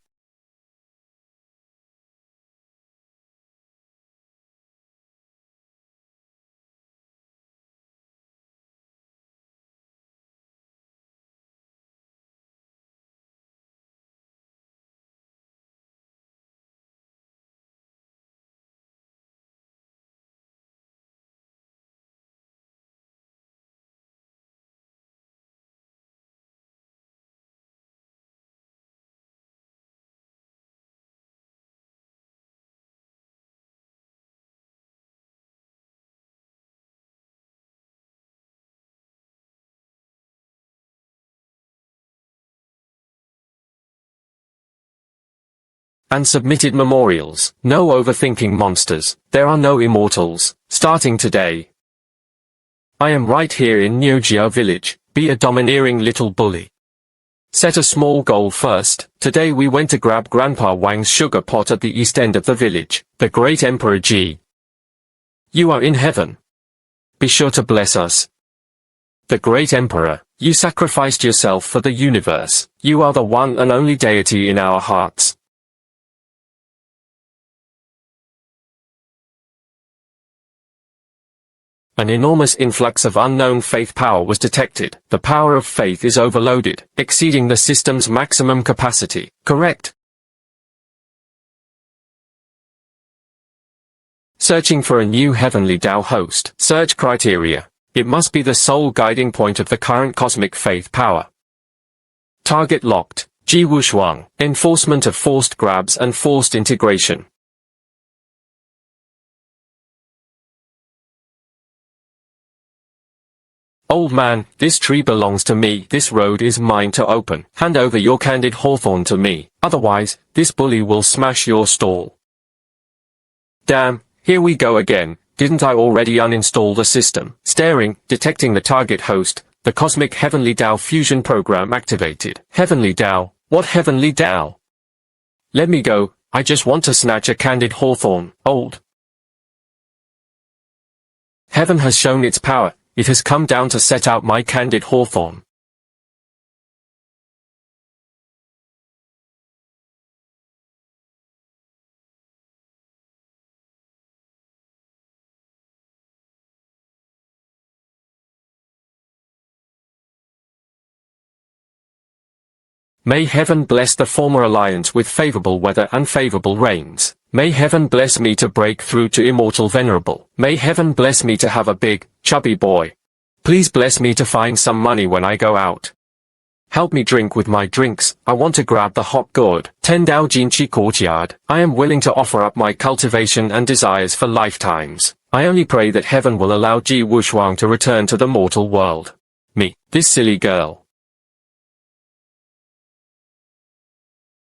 and submitted memorials. No overthinking monsters. There are no immortals, starting today. I am right here in Neojia village. Be a domineering little bully. Set a small goal first. Today we went to grab Grandpa Wang's sugar pot at the east end of the village. The great Emperor Ji. You are in heaven. Be sure to bless us. The great Emperor, you sacrificed yourself for the universe. You are the one and only deity in our hearts. An enormous influx of unknown faith power was detected. The power of faith is overloaded, exceeding the system's maximum capacity. Correct. Searching for a new heavenly Tao host. Search criteria. It must be the sole guiding point of the current cosmic faith power. Target locked. Ji Wushuang. Enforcement of forced grabs and forced integration. Old man, this tree belongs to me. This road is mine to open. Hand over your candied hawthorn to me. Otherwise, this bully will smash your stall. Damn, here we go again. Didn't I already uninstall the system? Staring, detecting the target host, the Cosmic Heavenly Tao Fusion Program activated. Heavenly Tao? What Heavenly Tao? Let me go, I just want to snatch a candied hawthorn. Old. Heaven has shown its power. It has come down to set out my candied hawthorn. May heaven bless the former alliance with favorable weather and favorable rains. May heaven bless me to break through to immortal venerable. May heaven bless me to have a big, chubby boy. Please bless me to find some money when I go out. Help me drink with my drinks. I want to grab the hot gourd. 10 Dao Jinchi courtyard. I am willing to offer up my cultivation and desires for lifetimes. I only pray that heaven will allow Ji Wushuang to return to the mortal world. Me, this silly girl.